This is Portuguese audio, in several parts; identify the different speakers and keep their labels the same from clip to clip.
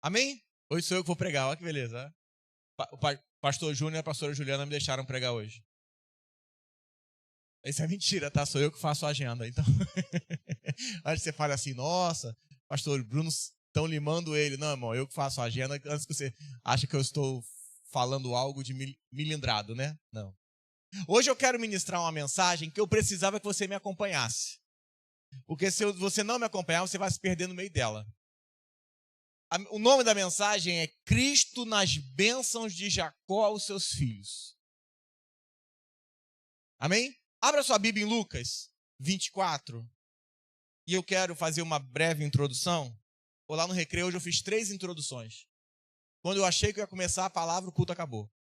Speaker 1: Amém? Hoje sou eu que vou pregar, olha que beleza. O pastor Júnior e a pastora Juliana me deixaram pregar hoje. Isso é mentira, tá? Sou eu que faço a agenda. Então, antes que você fale assim, nossa, pastor Bruno, estão limando ele. Não, irmão, eu que faço a agenda. Antes que você ache que eu estou falando algo de milindrado, né? Não. Hoje eu quero ministrar uma mensagem que eu precisava que você me acompanhasse. Porque se você não me acompanhar, você vai se perder no meio dela. O nome da mensagem é Cristo nas bênçãos de Jacó aos seus filhos. Amém? Abra sua Bíblia em Lucas 24. E eu quero fazer uma breve introdução. Ou lá no recreio, hoje eu fiz 3 introduções. Quando eu achei que eu ia começar a palavra, o culto acabou.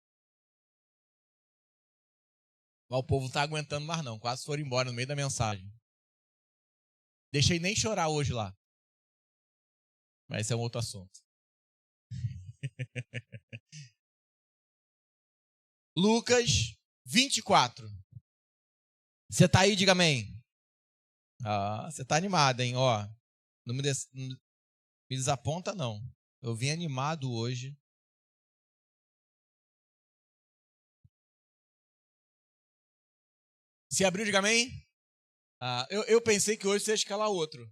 Speaker 1: Mas o povo não está aguentando mais não. Quase foram embora no meio da mensagem. Deixei nem chorar hoje lá. Mas esse é um outro assunto. Lucas 24. Você está aí, diga amém. Você está animado, hein? Ó, não me desaponta, não. Eu vim animado hoje. Se abriu, diga amém. Eu pensei que hoje você ia escalar outro.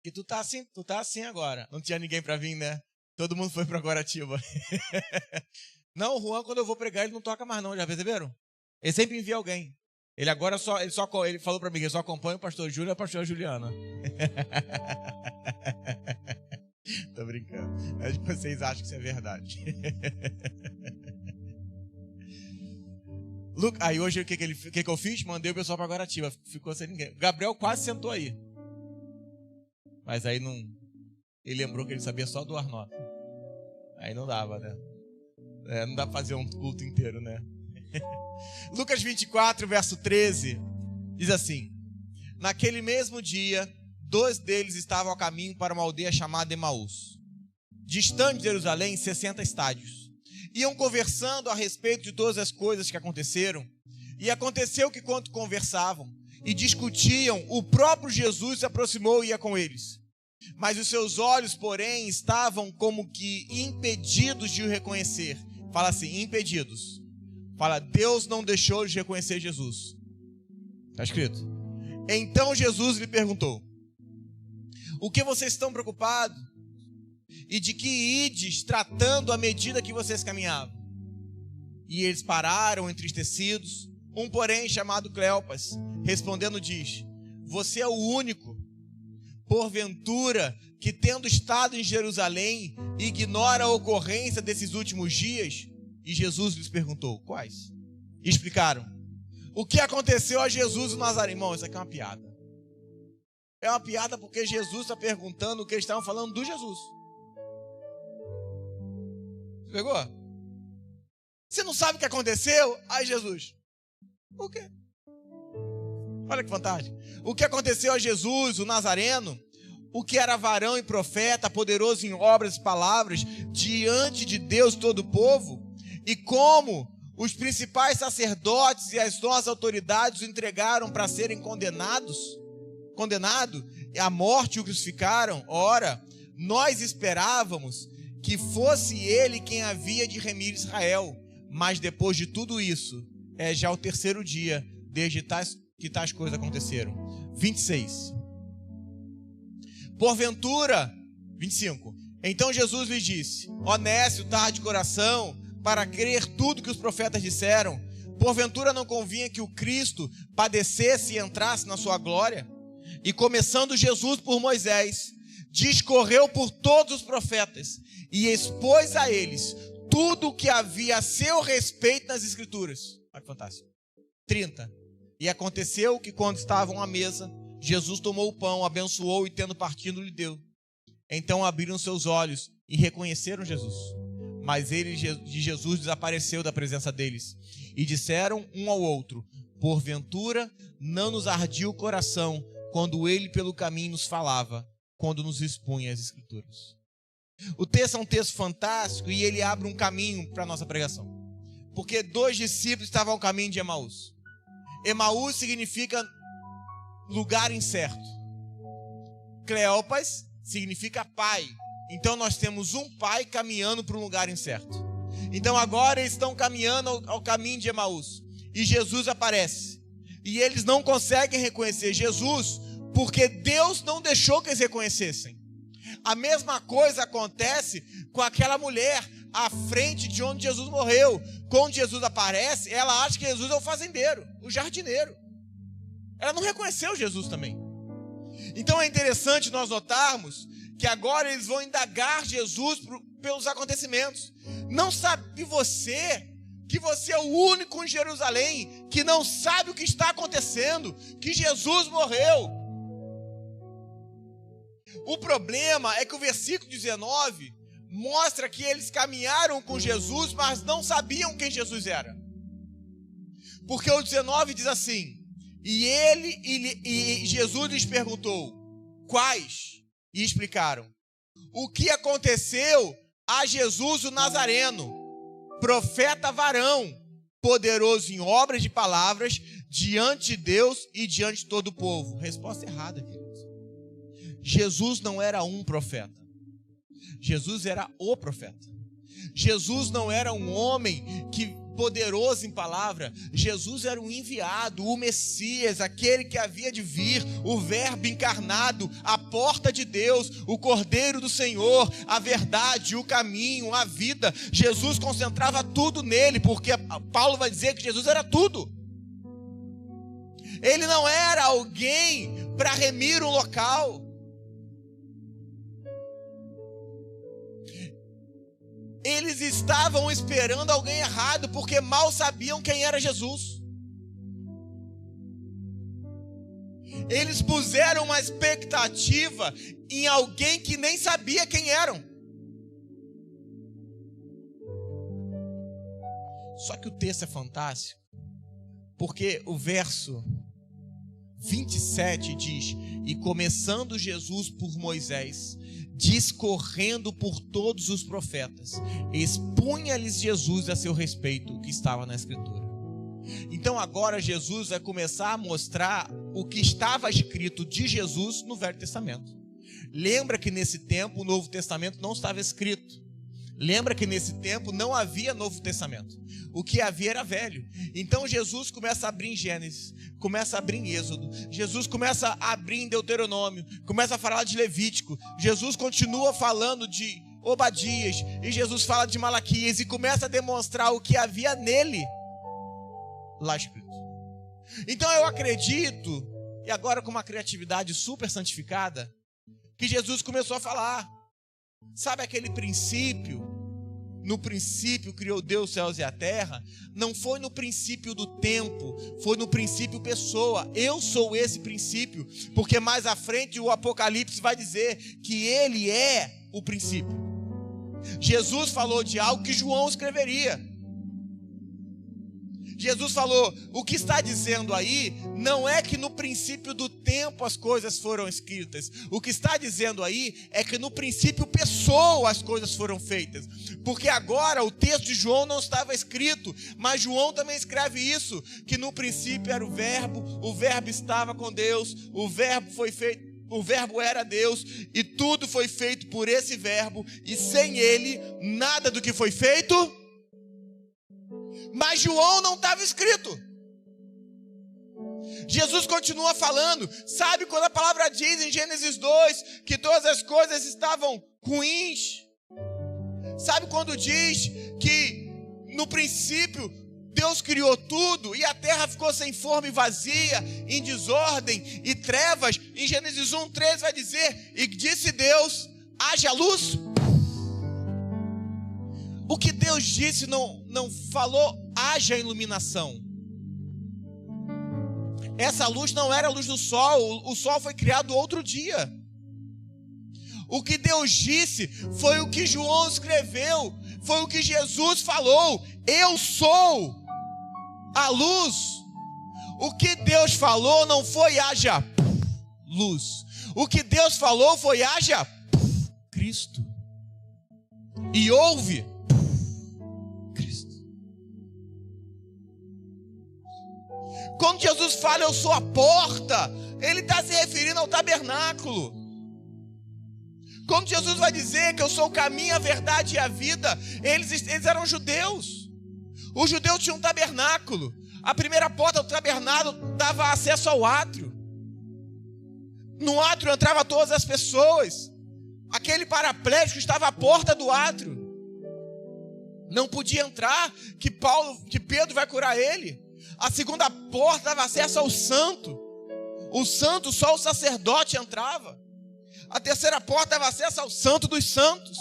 Speaker 1: E tu tá assim agora. Não tinha ninguém para vir, né? Todo mundo foi para Guaratiba. Não, o Juan, quando eu vou pregar, ele não toca mais não, já perceberam? Ele sempre envia alguém. Ele agora ele falou para mim que ele só acompanha o pastor Júlio e a pastora Juliana. Tô brincando. Acho que vocês acham que isso é verdade. Aí hoje o que eu fiz? Mandei o pessoal para Guaratiba. Ficou sem ninguém. Gabriel quase sentou aí. Mas aí não. Ele lembrou que ele sabia só do Arnó. Aí não dava, né? Não dá pra fazer um culto inteiro, né? Lucas 24, verso 13, diz assim: naquele mesmo dia, 2 deles estavam a caminho para uma aldeia chamada Emaús, distante de Jerusalém 60 estádios. Iam conversando a respeito de todas as coisas que aconteceram. E aconteceu que, quando conversavam e discutiam, o próprio Jesus se aproximou e ia com eles. Mas os seus olhos, porém, estavam como que impedidos de o reconhecer. Fala assim, impedidos. Fala, Deus não deixou de reconhecer Jesus. Está escrito. Então Jesus lhe perguntou: o que vocês estão preocupados? E de que ides tratando à medida que vocês caminhavam? E eles pararam entristecidos. Um, porém, chamado Cleopas, respondendo, diz: você é o único, porventura, que tendo estado em Jerusalém, ignora a ocorrência desses últimos dias? E Jesus lhes perguntou: quais? E explicaram: o que aconteceu a Jesus o Nazareno. Irmão, isso aqui é uma piada. É uma piada porque Jesus está perguntando o que eles estavam falando do Jesus. Pegou? Você não sabe o que aconteceu? Ai, Jesus. O quê? Olha que fantástico. O que aconteceu a Jesus, o Nazareno, o que era varão e profeta, poderoso em obras e palavras, diante de Deus todo o povo, e como os principais sacerdotes e as nossas autoridades o entregaram para serem condenado à morte e o crucificaram. Ora, nós esperávamos que fosse ele quem havia de remir Israel, mas depois de tudo isso, é já o 3º dia desde que tais coisas aconteceram. 26. Porventura, 25. Então Jesus lhes disse: honesto, tardo de coração, para crer tudo que os profetas disseram, porventura não convinha que o Cristo padecesse e entrasse na sua glória? E começando Jesus por Moisés, discorreu por todos os profetas e expôs a eles tudo o que havia a seu respeito nas Escrituras. Olha que fantástico. 30. E aconteceu que, quando estavam à mesa, Jesus tomou o pão, abençoou e, tendo partido, lhe deu. Então abriram seus olhos e reconheceram Jesus. Mas ele de Jesus desapareceu da presença deles. E disseram um ao outro: porventura não nos ardia o coração quando ele pelo caminho nos falava, quando nos expunha as Escrituras. O texto é um texto fantástico e ele abre um caminho para a nossa pregação. Porque 2 discípulos estavam ao caminho de Emaús. Emaús significa lugar incerto. Cleopas significa pai. Então nós temos um pai caminhando para um lugar incerto. Então agora eles estão caminhando ao caminho de Emaús. E Jesus aparece. E eles não conseguem reconhecer Jesus, porque Deus não deixou que eles reconhecessem. A mesma coisa acontece com aquela mulher à frente de onde Jesus morreu. Quando Jesus aparece, ela acha que Jesus é o fazendeiro, o jardineiro. Ela não reconheceu Jesus também. Então é interessante nós notarmos que agora eles vão indagar Jesus pelos acontecimentos. Não sabe você que você é o único em Jerusalém que não sabe o que está acontecendo, que Jesus morreu. O problema é que o versículo 19 mostra que eles caminharam com Jesus, mas não sabiam quem Jesus era. Porque o 19 diz assim: e Jesus lhes perguntou, quais? E explicaram: o que aconteceu a Jesus o Nazareno, profeta varão, poderoso em obras de palavras, diante de Deus e diante de todo o povo. Resposta errada, queridos. Jesus não era um profeta. Jesus era o profeta. Jesus não era um homem poderoso em palavra. Jesus era um enviado, o Messias, aquele que havia de vir, o Verbo encarnado, a porta de Deus, o Cordeiro do Senhor, a verdade, o caminho, a vida. Jesus concentrava tudo nele, porque Paulo vai dizer que Jesus era tudo. Ele não era alguém para remir um local. Eles estavam esperando alguém errado, porque mal sabiam quem era Jesus. Eles puseram uma expectativa em alguém que nem sabia quem eram. Só que o texto é fantástico, porque o verso 27 diz: e começando Jesus por Moisés, discorrendo por todos os profetas, expunha-lhes Jesus a seu respeito o que estava na Escritura. Então agora Jesus vai começar a mostrar o que estava escrito de Jesus no Velho Testamento. Lembra que nesse tempo o Novo Testamento não estava escrito. Lembra que nesse tempo não havia Novo Testamento. O que havia era velho. Então Jesus começa a abrir em Gênesis, começa a abrir em Êxodo, Jesus começa a abrir em Deuteronômio, começa a falar de Levítico, Jesus continua falando de Obadias, e Jesus fala de Malaquias, e começa a demonstrar o que havia nele lá escrito. Então eu acredito, e agora com uma criatividade super santificada, que Jesus começou a falar. Sabe aquele princípio? No princípio criou Deus os céus e a terra. Não foi no princípio do tempo, foi no princípio pessoa. Eu sou esse princípio, porque mais à frente o Apocalipse vai dizer que ele é o princípio. Jesus falou de algo que João escreveria. Jesus falou: o que está dizendo aí não é que no princípio do tempo as coisas foram escritas. O que está dizendo aí é que no princípio pessoa as coisas foram feitas. Porque agora o texto de João não estava escrito, mas João também escreve isso, que no princípio era o Verbo estava com Deus, o Verbo foi feito. O Verbo era Deus, e tudo foi feito por esse Verbo, e sem ele nada do que foi feito. Mas João não estava escrito. Jesus continua falando. Sabe quando a palavra diz em Gênesis 2 que todas as coisas estavam ruins? Sabe quando diz que no princípio Deus criou tudo e a terra ficou sem forma e vazia, em desordem e trevas? Em Gênesis 1:3 vai dizer: e disse Deus, haja luz. O que Deus disse não falou, haja iluminação. Essa luz não era a luz do sol, o sol foi criado outro dia. O que Deus disse foi o que João escreveu, foi o que Jesus falou: eu sou a luz. O que Deus falou não foi haja luz. O que Deus falou foi haja Cristo. E houve Cristo. Quando Jesus fala eu sou a porta, ele está se referindo ao tabernáculo. Quando Jesus vai dizer que eu sou o caminho, a verdade e a vida, eles eram judeus. Os judeus tinham um tabernáculo. A primeira porta do tabernáculo dava acesso ao átrio. No átrio entravam todas as pessoas. Aquele paraplégico estava à porta do átrio. Não podia entrar, que Pedro vai curar ele. A segunda porta dava acesso ao santo. O santo, só o sacerdote entrava. A terceira porta dava acesso ao santo dos santos.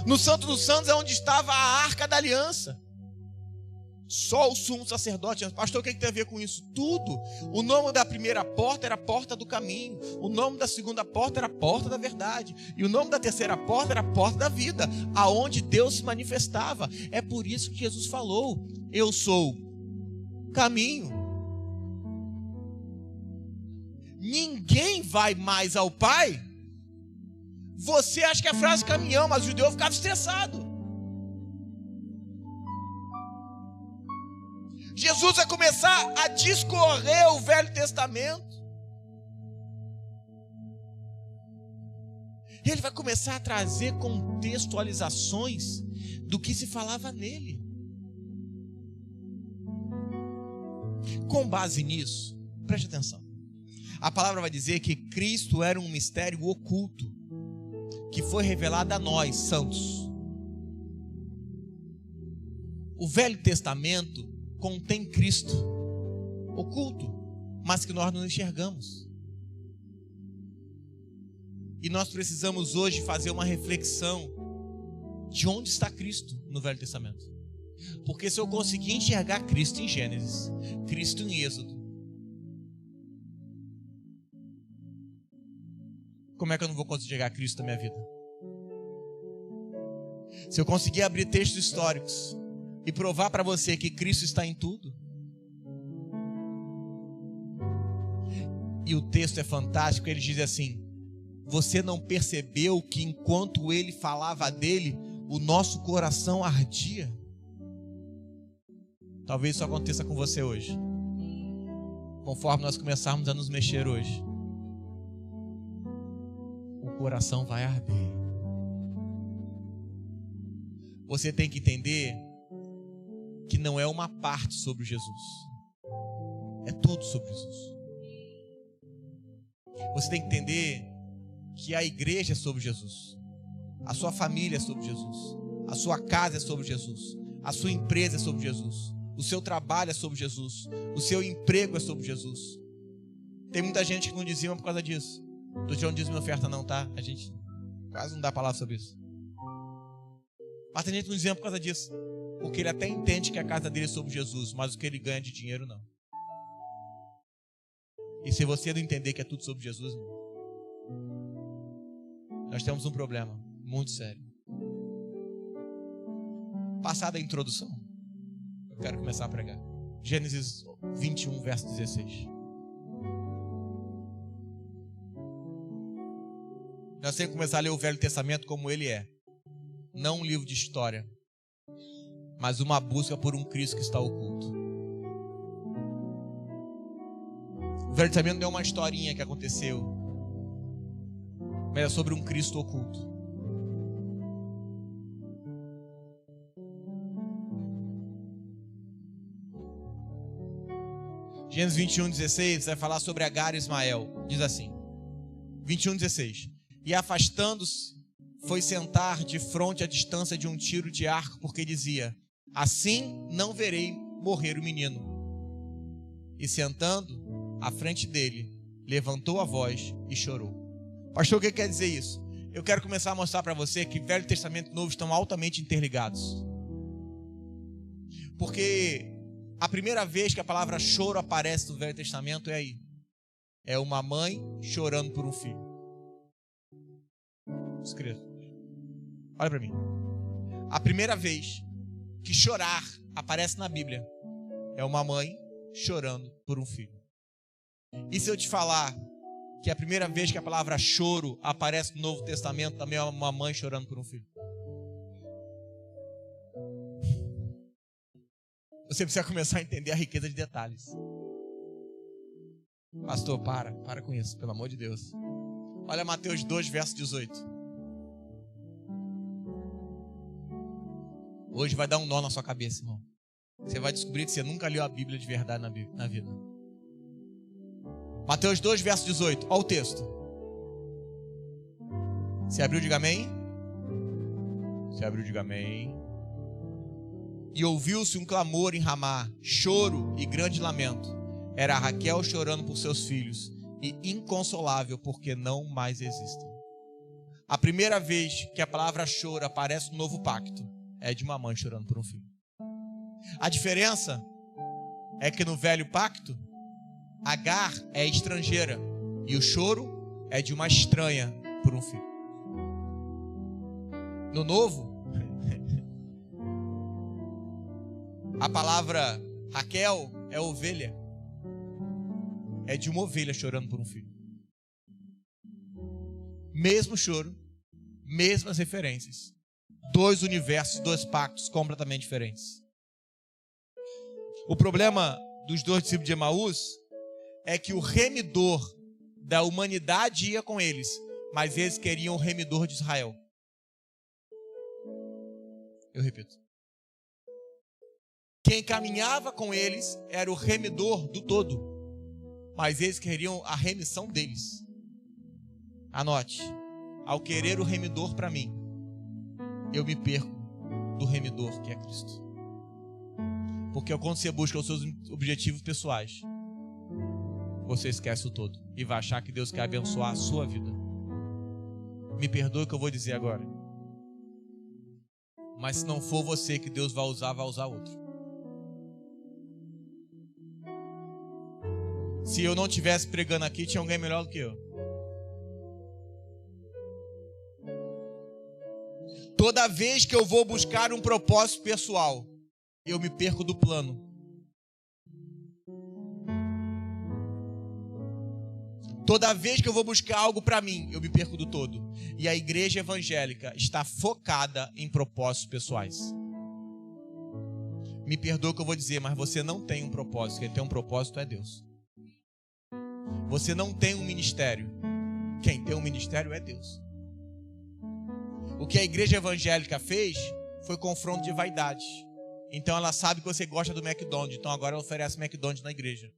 Speaker 1: No santo dos santos é onde estava a arca da aliança. Só o sumo sacerdote. Pastor, o que tem a ver com isso? Tudo. O nome da primeira porta era porta do caminho. O nome da segunda porta era porta da verdade. E o nome da terceira porta era porta da vida, aonde Deus se manifestava. É por isso que Jesus falou: eu sou caminho. Ninguém vai mais ao Pai. Você acha que é a frase caminhão, mas o judeu ficava estressado. Jesus vai começar a discorrer o Velho Testamento. Ele vai começar a trazer contextualizações do que se falava nele. Com base nisso, preste atenção. A palavra vai dizer que Cristo era um mistério oculto, que foi revelado a nós, santos. O Velho Testamento contém Cristo oculto, mas que nós não enxergamos. E nós precisamos hoje fazer uma reflexão de onde está Cristo no Velho Testamento. Porque se eu conseguir enxergar Cristo em Gênesis, Cristo em Êxodo, como é que eu não vou conseguir enxergar Cristo na minha vida? Se eu conseguir abrir textos históricos e provar para você que Cristo está em tudo. E o texto é fantástico, ele diz assim: você não percebeu que enquanto ele falava dele, o nosso coração ardia? Talvez isso aconteça com você hoje, conforme nós começarmos a nos mexer hoje. O coração vai arder. Você tem que entender que não é uma parte sobre Jesus, é tudo sobre Jesus. Você tem que entender que a igreja é sobre Jesus, a sua família é sobre Jesus, a sua casa é sobre Jesus, a sua empresa é sobre Jesus, o seu trabalho é sobre Jesus, o seu emprego é sobre Jesus. Tem muita gente que não dizima por causa disso. Tô tirando dízimo e oferta não, tá? A gente quase não dá palavra sobre isso. Mas tem gente que não dizima por causa disso, porque ele até entende que a casa dele é sobre Jesus, mas o que ele ganha de dinheiro não. E se você não entender que é tudo sobre Jesus, nós temos um problema muito sério. Passada a introdução, eu quero começar a pregar. Gênesis 21, verso 16. Nós temos que começar a ler o Velho Testamento como ele é. Não um livro de história, mas uma busca por um Cristo que está oculto. O Velho Testamento não é uma historinha que aconteceu, mas é sobre um Cristo oculto. Gênesis 21, 16 vai falar sobre Agar e Ismael. Diz assim, 21, 16: e afastando-se, foi sentar de fronte à distância de um tiro de arco, porque dizia: assim não verei morrer o menino. E sentando à frente dele, levantou a voz e chorou. Pastor, o que quer dizer isso? Eu quero começar a mostrar para você que Velho Testamento e Novo estão altamente interligados. Porque a primeira vez que a palavra choro aparece no Velho Testamento é aí. É uma mãe chorando por um filho. Escreva. Olha para mim. A primeira vez que chorar aparece na Bíblia é uma mãe chorando por um filho. E se eu te falar que a primeira vez que a palavra choro aparece no Novo Testamento também é uma mãe chorando por um filho? Você precisa começar a entender a riqueza de detalhes. Pastor, para com isso, pelo amor de Deus. Olha Mateus 2, verso 18. Hoje vai dar um nó na sua cabeça, irmão. Você vai descobrir que você nunca leu a Bíblia de verdade na vida. Mateus 2, verso 18. Olha o texto. Se abriu, diga amém. Se abriu, diga amém. E ouviu-se um clamor em Ramá, choro e grande lamento. Era Raquel chorando por seus filhos e inconsolável porque não mais existem. A primeira vez que a palavra choro aparece no novo pacto é de uma mãe chorando por um filho. A diferença é que no velho pacto, Agar é estrangeira e o choro é de uma estranha por um filho. No novo, a palavra Raquel é ovelha. É de uma ovelha chorando por um filho. Mesmo choro, mesmas referências. Dois universos, dois pactos completamente diferentes. O problema dos dois discípulos de Emaús é que o remidor da humanidade ia com eles, mas eles queriam o remidor de Israel. Eu repito. Quem caminhava com eles era o remidor do todo, mas eles queriam a remissão deles. Anote, ao querer o remidor para mim, eu me perco do remidor que é Cristo. Porque quando você busca os seus objetivos pessoais, você esquece o todo e vai achar que Deus quer abençoar a sua vida. Me perdoe o que eu vou dizer agora. Mas se não for você que Deus vai usar outro. Se eu não estivesse pregando aqui, tinha alguém melhor do que eu. Toda vez que eu vou buscar um propósito pessoal, eu me perco do plano. Toda vez que eu vou buscar algo para mim, eu me perco do todo. E a igreja evangélica está focada em propósitos pessoais. Me perdoa o que eu vou dizer, mas você não tem um propósito. Quem tem um propósito é Deus. Você não tem um ministério. Quem tem um ministério é Deus. O que a igreja evangélica fez foi confronto de vaidade. Então ela sabe que você gosta do McDonald's, então agora ela oferece McDonald's na igreja.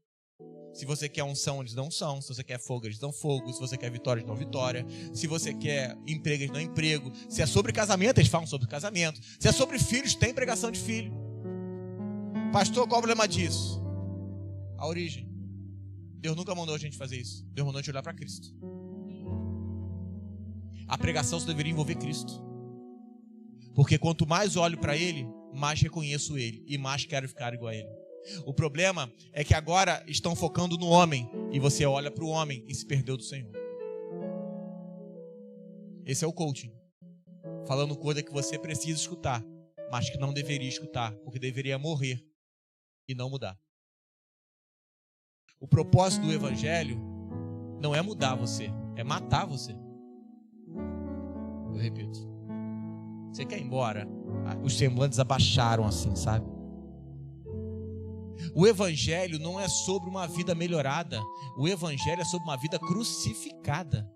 Speaker 1: Se você quer unção, eles dão unção. Se você quer fogo, eles dão fogo. Se você quer vitória, eles dão vitória. Se você quer emprego, eles dão emprego. Se é sobre casamento, eles falam sobre casamento. Se é sobre filhos, tem pregação de filho. Pastor, qual o problema disso? A origem. Deus nunca mandou a gente fazer isso. Deus mandou a gente olhar para Cristo. A pregação só deveria envolver Cristo. Porque quanto mais olho para Ele, mais reconheço Ele e mais quero ficar igual a Ele. O problema é que agora estão focando no homem e você olha para o homem e se perdeu do Senhor. Esse é o coaching. Falando coisa que você precisa escutar, mas que não deveria escutar, porque deveria morrer e não mudar. O propósito do evangelho não é mudar você, é matar você. Eu repito. Você quer ir embora? Os semblantes abaixaram assim, sabe? O evangelho não é sobre uma vida melhorada. O evangelho é sobre uma vida crucificada.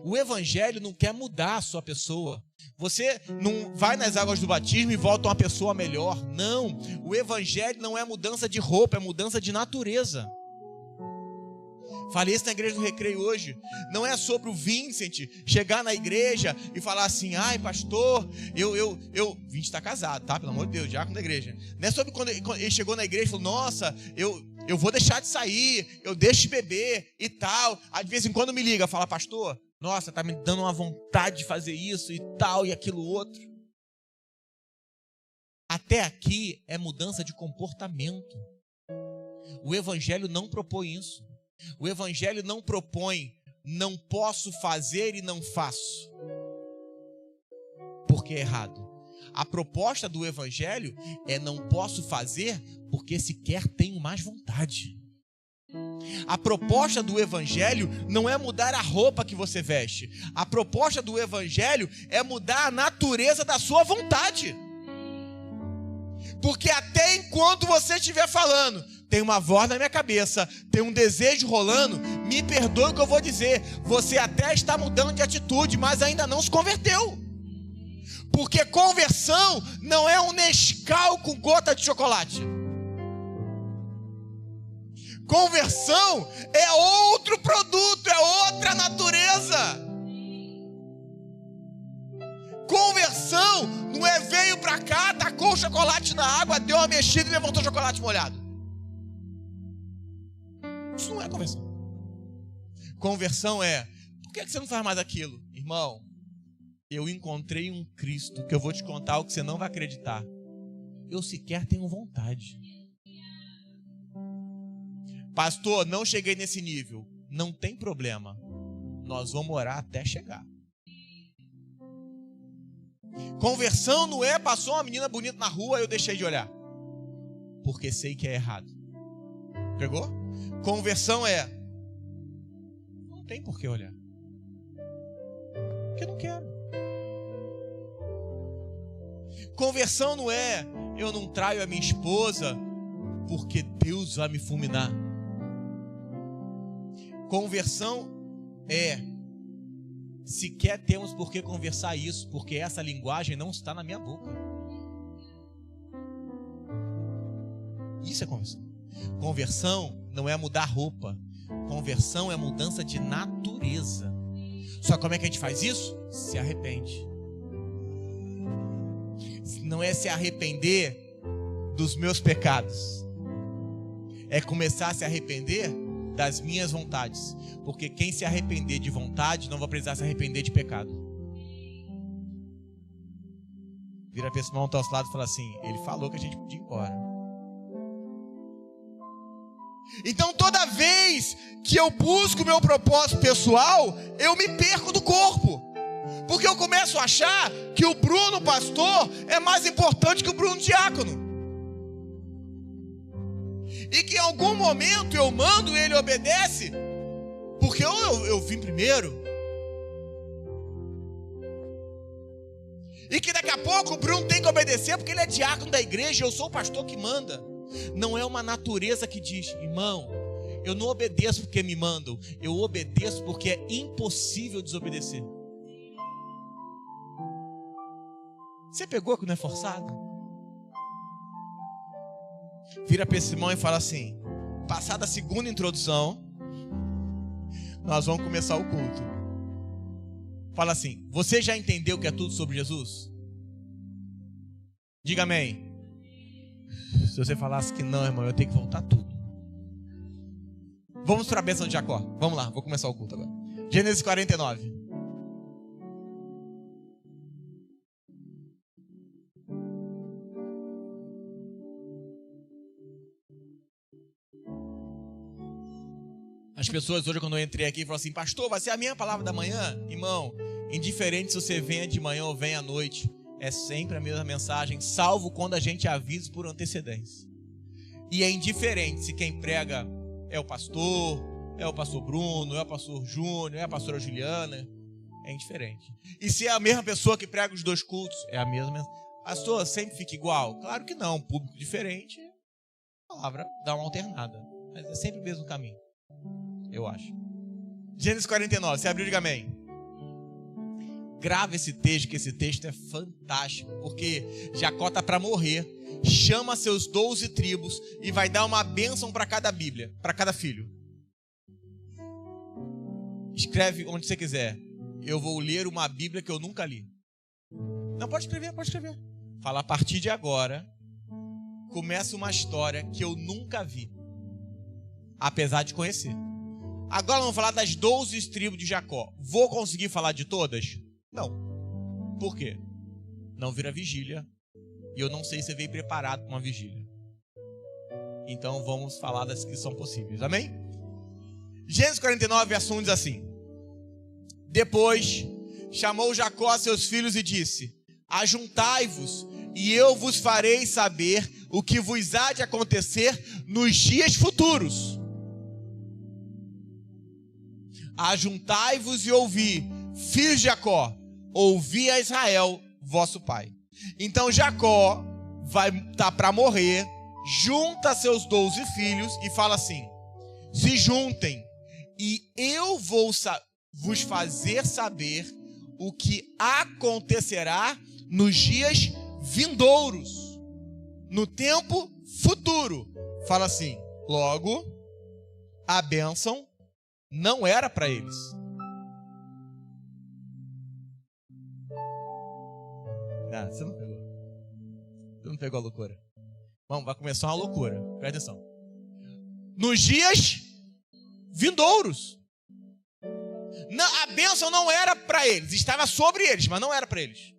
Speaker 1: O evangelho não quer mudar a sua pessoa. Você não vai nas águas do batismo e volta uma pessoa melhor. Não. O evangelho não é mudança de roupa, é mudança de natureza. Falei isso na igreja do Recreio hoje. Não é sobre o Vincent chegar na igreja e falar assim: ai pastor, Vincent está casado, tá? Pelo amor de Deus, diácono da igreja. Não é sobre quando ele chegou na igreja e falou: nossa, eu vou deixar de sair, eu deixo de beber e tal. Aí de vez em quando me liga, fala: pastor, nossa, tá me dando uma vontade de fazer isso e tal e aquilo outro. Até aqui é mudança de comportamento. O evangelho não propõe isso. O evangelho não propõe não posso fazer e não faço, porque é errado. A proposta do evangelho é não posso fazer porque sequer tenho mais vontade. A proposta do evangelho não é mudar a roupa que você veste. A proposta do evangelho é mudar a natureza da sua vontade. Porque até enquanto você estiver falando, tem uma voz na minha cabeça, tem um desejo rolando, me perdoe o que eu vou dizer, você até está mudando de atitude, mas ainda não se converteu. Porque conversão não é um Nescau com gota de chocolate. Conversão é outro produto, é outra natureza. Conversão não é veio pra cá, tacou o chocolate na água, deu uma mexida e levantou o chocolate molhado. Isso não é conversão. Conversão é, por que você não faz mais aquilo? Irmão, eu encontrei um Cristo que eu vou te contar o que você não vai acreditar. Eu sequer tenho vontade. Pastor, não cheguei nesse nível. Não tem problema. Nós vamos orar até chegar. Conversão não é passou uma menina bonita na rua e eu deixei de olhar. Porque sei que é errado. Pegou? Conversão é, não tem por que olhar. Porque eu não quero. Conversão não é, eu não traio a minha esposa porque Deus vai me fulminar. Conversão é, sequer temos por que conversar isso, porque essa linguagem não está na minha boca. Isso é conversão. Conversão não é mudar roupa. Conversão é mudança de natureza. Só como é que a gente faz isso? Se arrepende. Não é se arrepender dos meus pecados. É começar a se arrepender das minhas vontades. Porque quem se arrepender de vontade não vai precisar se arrepender de pecado. Vira para esse irmão ao nosso lado e fala assim: ele falou que a gente podia ir embora. Então toda vez que eu busco o meu propósito pessoal, eu me perco do corpo. Porque eu começo a achar que o Bruno pastor é mais importante que o Bruno diácono. E que em algum momento eu mando e ele obedece, porque eu vim primeiro. E que daqui a pouco o Bruno tem que obedecer porque ele é diácono da igreja e eu sou o pastor que manda. Não é uma natureza que diz: irmão, eu não obedeço porque me mandam, eu obedeço porque é impossível desobedecer. Você pegou que não é forçado? Vira para esse irmão e fala assim: passada a segunda introdução, nós vamos começar o culto. Fala assim: você já entendeu que é tudo sobre Jesus? Diga amém. Se você falasse que não, irmão, eu tenho que voltar tudo. Vamos para a bênção de Jacó. Vamos lá, vou começar o culto agora. Gênesis 49. As pessoas hoje, quando eu entrei aqui, falaram assim: pastor, vai ser a minha palavra da manhã? Irmão, indiferente se você venha de manhã ou venha à noite, é sempre a mesma mensagem, salvo quando a gente avisa por antecedência. E é indiferente se quem prega é o pastor Bruno, é o pastor Júnior, é a pastora Juliana. É indiferente. E se é a mesma pessoa que prega os dois cultos, é a mesma mensagem. Pastor, sempre fica igual? Claro que não, público diferente, a palavra dá uma alternada. Mas é sempre o mesmo caminho, eu acho. Gênesis 49, você abriu, diga amém. Grava esse texto, que esse texto é fantástico, porque Jacó está para morrer, chama seus 12 tribos e vai dar uma bênção para cada Bíblia, para cada filho. Escreve onde você quiser: eu vou ler uma Bíblia que eu nunca li. Não, pode escrever, pode escrever. Fala: a partir de agora começa uma história que eu nunca vi, apesar de conhecer. Agora vamos falar das 12 tribos de Jacó. Vou conseguir falar de todas? Não. Por quê? Não vira vigília. E eu não sei se você veio preparado para uma vigília. Então vamos falar das que são possíveis. Amém? Gênesis 49, verso 1 diz assim: depois chamou Jacó a seus filhos e disse: ajuntai-vos, e eu vos farei saber o que vos há de acontecer nos dias futuros. Ajuntai-vos e ouvi, filhos de Jacó, ouvi a Israel, vosso pai. Então Jacó vai estar para morrer, junta seus 12 filhos e fala assim: se juntem, e eu vou vos fazer saber o que acontecerá nos dias vindouros, no tempo futuro. Fala assim, logo, a bênção não era para eles. Você não pegou. Você não pegou a loucura. Vamos, vai começar uma loucura. Presta atenção. Nos dias vindouros. A bênção não era para eles. Estava sobre eles, mas não era para eles.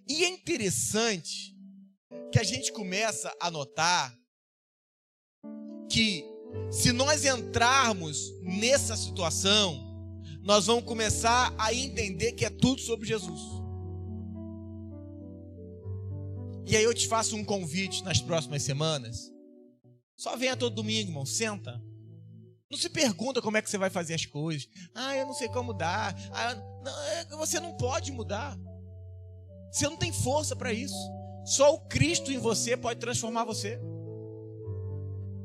Speaker 1: E é interessante que a gente começa a notar que se nós entrarmos nessa situação, nós vamos começar a entender que é tudo sobre Jesus. E aí eu te faço um convite nas próximas semanas. Só venha todo domingo, irmão, senta. Não se pergunta como é que você vai fazer as coisas. Eu não sei como mudar. Você não pode mudar. Você não tem força para isso. Só o Cristo em você pode transformar você.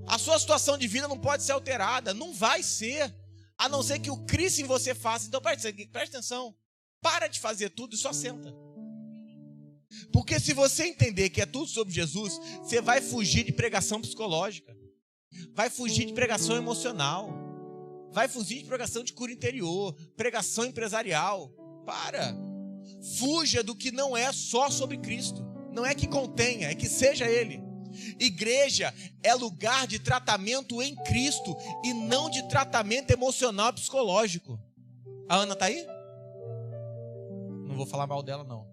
Speaker 1: A sua situação de vida não pode ser alterada. Não vai ser. A não ser que o Cristo em você faça. Então presta atenção. Para de fazer tudo e só senta. Porque se você entender que é tudo sobre Jesus, você vai fugir de pregação psicológica. Vai fugir de pregação emocional. Vai fugir de pregação de cura interior. Pregação empresarial. Para. Fuja do que não é só sobre Cristo. Não é que contenha, é que seja Ele. Igreja é lugar de tratamento em Cristo e não de tratamento emocional psicológico. A Ana está aí? Não vou falar mal dela, não.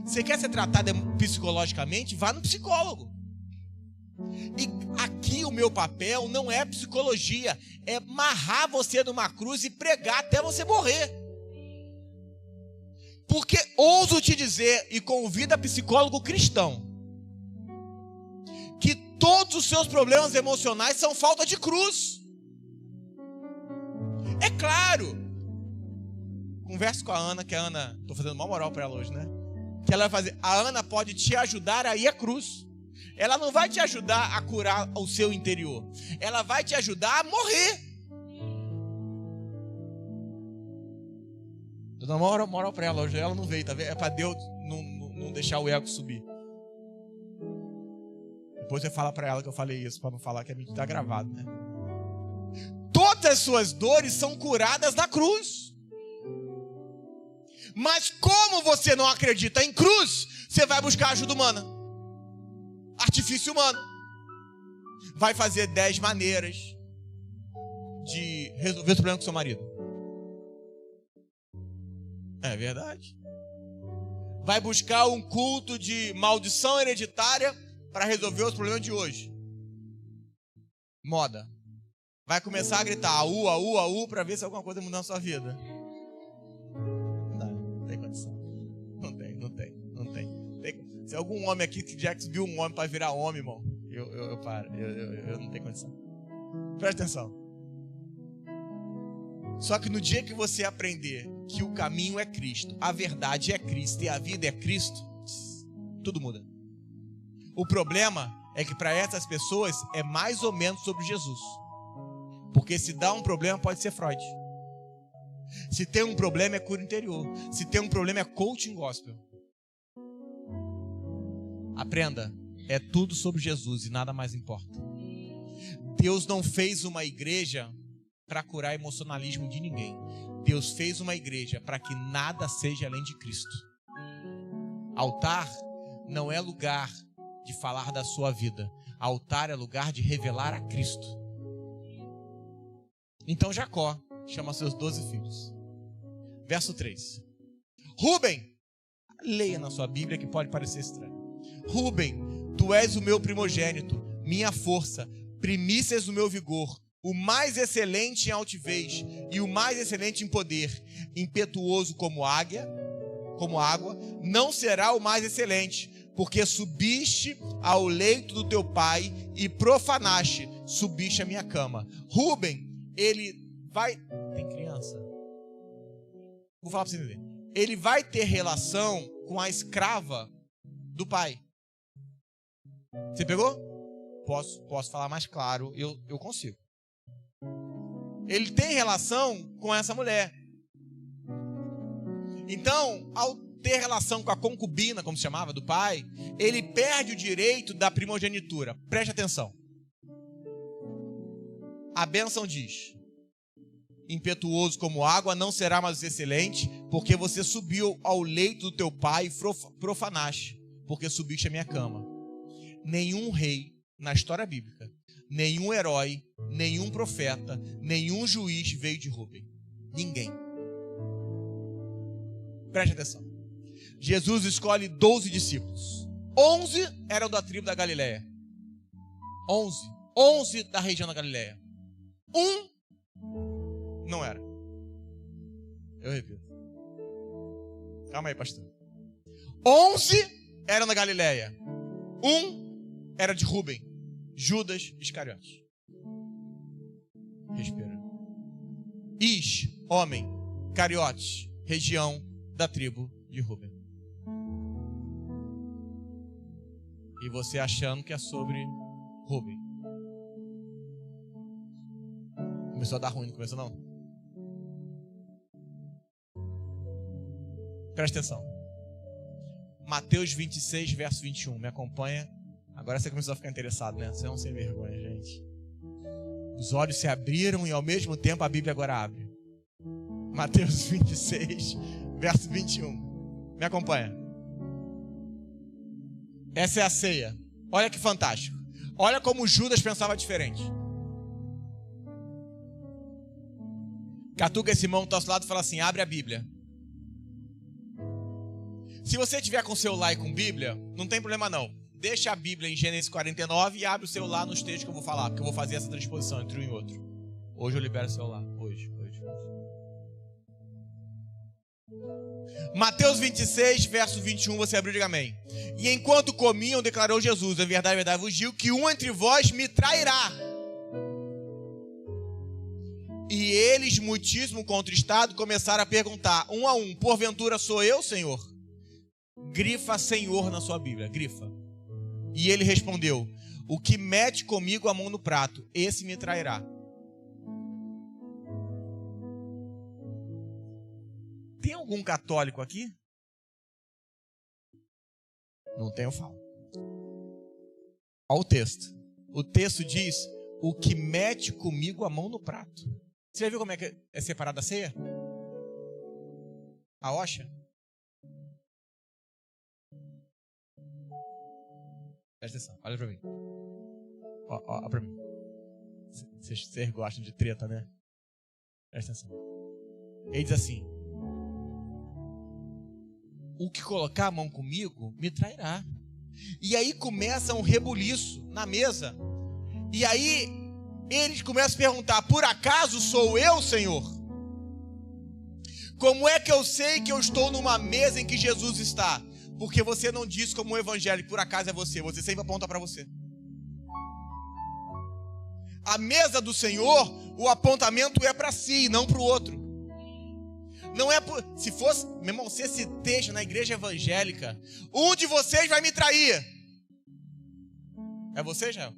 Speaker 1: Você quer ser tratada psicologicamente? Vá no psicólogo. E aqui o meu papel não é psicologia, é amarrar você numa cruz e pregar até você morrer. Porque ouso te dizer, e convida psicólogo cristão, que todos os seus problemas emocionais são falta de cruz. É claro. Converse com a Ana, que a Ana, estou fazendo uma moral para ela hoje, né? Que ela vai fazer, a Ana pode te ajudar a ir à cruz. Ela não vai te ajudar a curar o seu interior. Ela vai te ajudar a morrer. Estou dando uma moral para ela hoje. Ela não veio, tá vendo? É para Deus não deixar o ego subir. Depois você fala para ela que eu falei isso, para não falar que a mentira está gravado, né? Todas as suas dores são curadas na cruz. Mas como você não acredita em cruz, você vai buscar ajuda humana. Artifício humano. Vai fazer 10 maneiras de resolver o problema com seu marido. É verdade. Vai buscar um culto de maldição hereditária para resolver os problemas de hoje. Moda. Vai começar a gritar aú, aú, aú para ver se alguma coisa muda na sua vida. Não tem condição. Não tem. Se algum homem aqui que já subiu um homem para virar homem, irmão, eu paro. Eu não tenho condição. Presta atenção. Só que no dia que você aprender que o caminho é Cristo, a verdade é Cristo e a vida é Cristo, tudo muda. O problema é que para essas pessoas é mais ou menos sobre Jesus. Porque se dá um problema pode ser Freud. Se tem um problema é cura interior. Se tem um problema é coaching gospel. Aprenda, é tudo sobre Jesus e nada mais importa. Deus não fez uma igreja para curar emocionalismo de ninguém. Deus fez uma igreja para que nada seja além de Cristo. Altar não é lugar de falar da sua vida. Altar é lugar de revelar a Cristo. Então Jacó chama seus 12 filhos. Verso 3. Rúben, leia na sua Bíblia que pode parecer estranho. Rúben, tu és o meu primogênito, minha força, primícias do meu vigor, o mais excelente em altivez e o mais excelente em poder, impetuoso como água, não será o mais excelente, porque subiste ao leito do teu pai e profanaste, subiste a minha cama. Rúben, ele vai... Tem criança? Vou falar para você entender. Ele vai ter relação com a escrava do pai. Você pegou? Posso falar mais claro, eu consigo. Ele tem relação com essa mulher. Então, ao ter relação com a concubina, como se chamava, do pai, ele perde o direito da primogenitura. Preste atenção. A bênção diz: impetuoso como água não será mais excelente, porque você subiu ao leito do teu pai e profanaste, porque subiste a minha cama. Nenhum rei na história bíblica, nenhum herói, nenhum profeta, nenhum juiz veio de Rubem. Ninguém. Preste atenção. Jesus escolhe 12 discípulos. 11 eram da tribo da Galileia. 11 da região da Galileia. Não era. Eu repito. Calma aí, pastor. 11 eram da Galileia. Era de Rubem. Judas Iscariotes. Respira. Homem. Cariotes. Região da tribo de Rubem. E você achando que é sobre Rubem. Começou a dar ruim, não começou não? Presta atenção. Mateus 26, verso 21. Me acompanha. Agora você começou a ficar interessado, né? Você é um sem vergonha, gente. Os olhos se abriram e ao mesmo tempo a Bíblia agora abre. Mateus 26, verso 21. Me acompanha. Essa é a ceia. Olha que fantástico. Olha como Judas pensava diferente. Catuca esse irmão que está ao seu lado e fala assim: abre a Bíblia. Se você tiver com celular e com Bíblia, não tem problema não. Deixa a Bíblia em Gênesis 49 e abre o celular nos textos que eu vou falar, porque eu vou fazer essa transposição entre um e outro. Hoje eu libero o celular. Hoje. Mateus 26, verso 21, você abriu e diga amém. E enquanto comiam, declarou Jesus: em verdade vos digo que um entre vós me trairá. E eles, muitíssimo contristados, começaram a perguntar, um a um: porventura sou eu, Senhor? Grifa Senhor na sua Bíblia, grifa. E ele respondeu: o que mete comigo a mão no prato, esse me trairá. Tem algum católico aqui? Não tem, eu falo. Olha o texto. O texto diz: o que mete comigo a mão no prato. Você já viu como é que é separada a ceia? A hóstia? Presta atenção, olha pra mim. Olha pra mim. Vocês gostam de treta, né? Presta atenção. Ele diz assim: o que colocar a mão comigo me trairá. E aí começa um rebuliço na mesa. E aí eles começam a perguntar: por acaso sou eu, Senhor? Como é que eu sei que eu estou numa mesa em que Jesus está? Porque você não diz como um evangélico, por acaso é você. Você sempre aponta para você. A mesa do Senhor, o apontamento é para si, não para o outro. Não é por... Se fosse, meu irmão, se esse texto na igreja evangélica, um de vocês vai me trair. É você, Jael?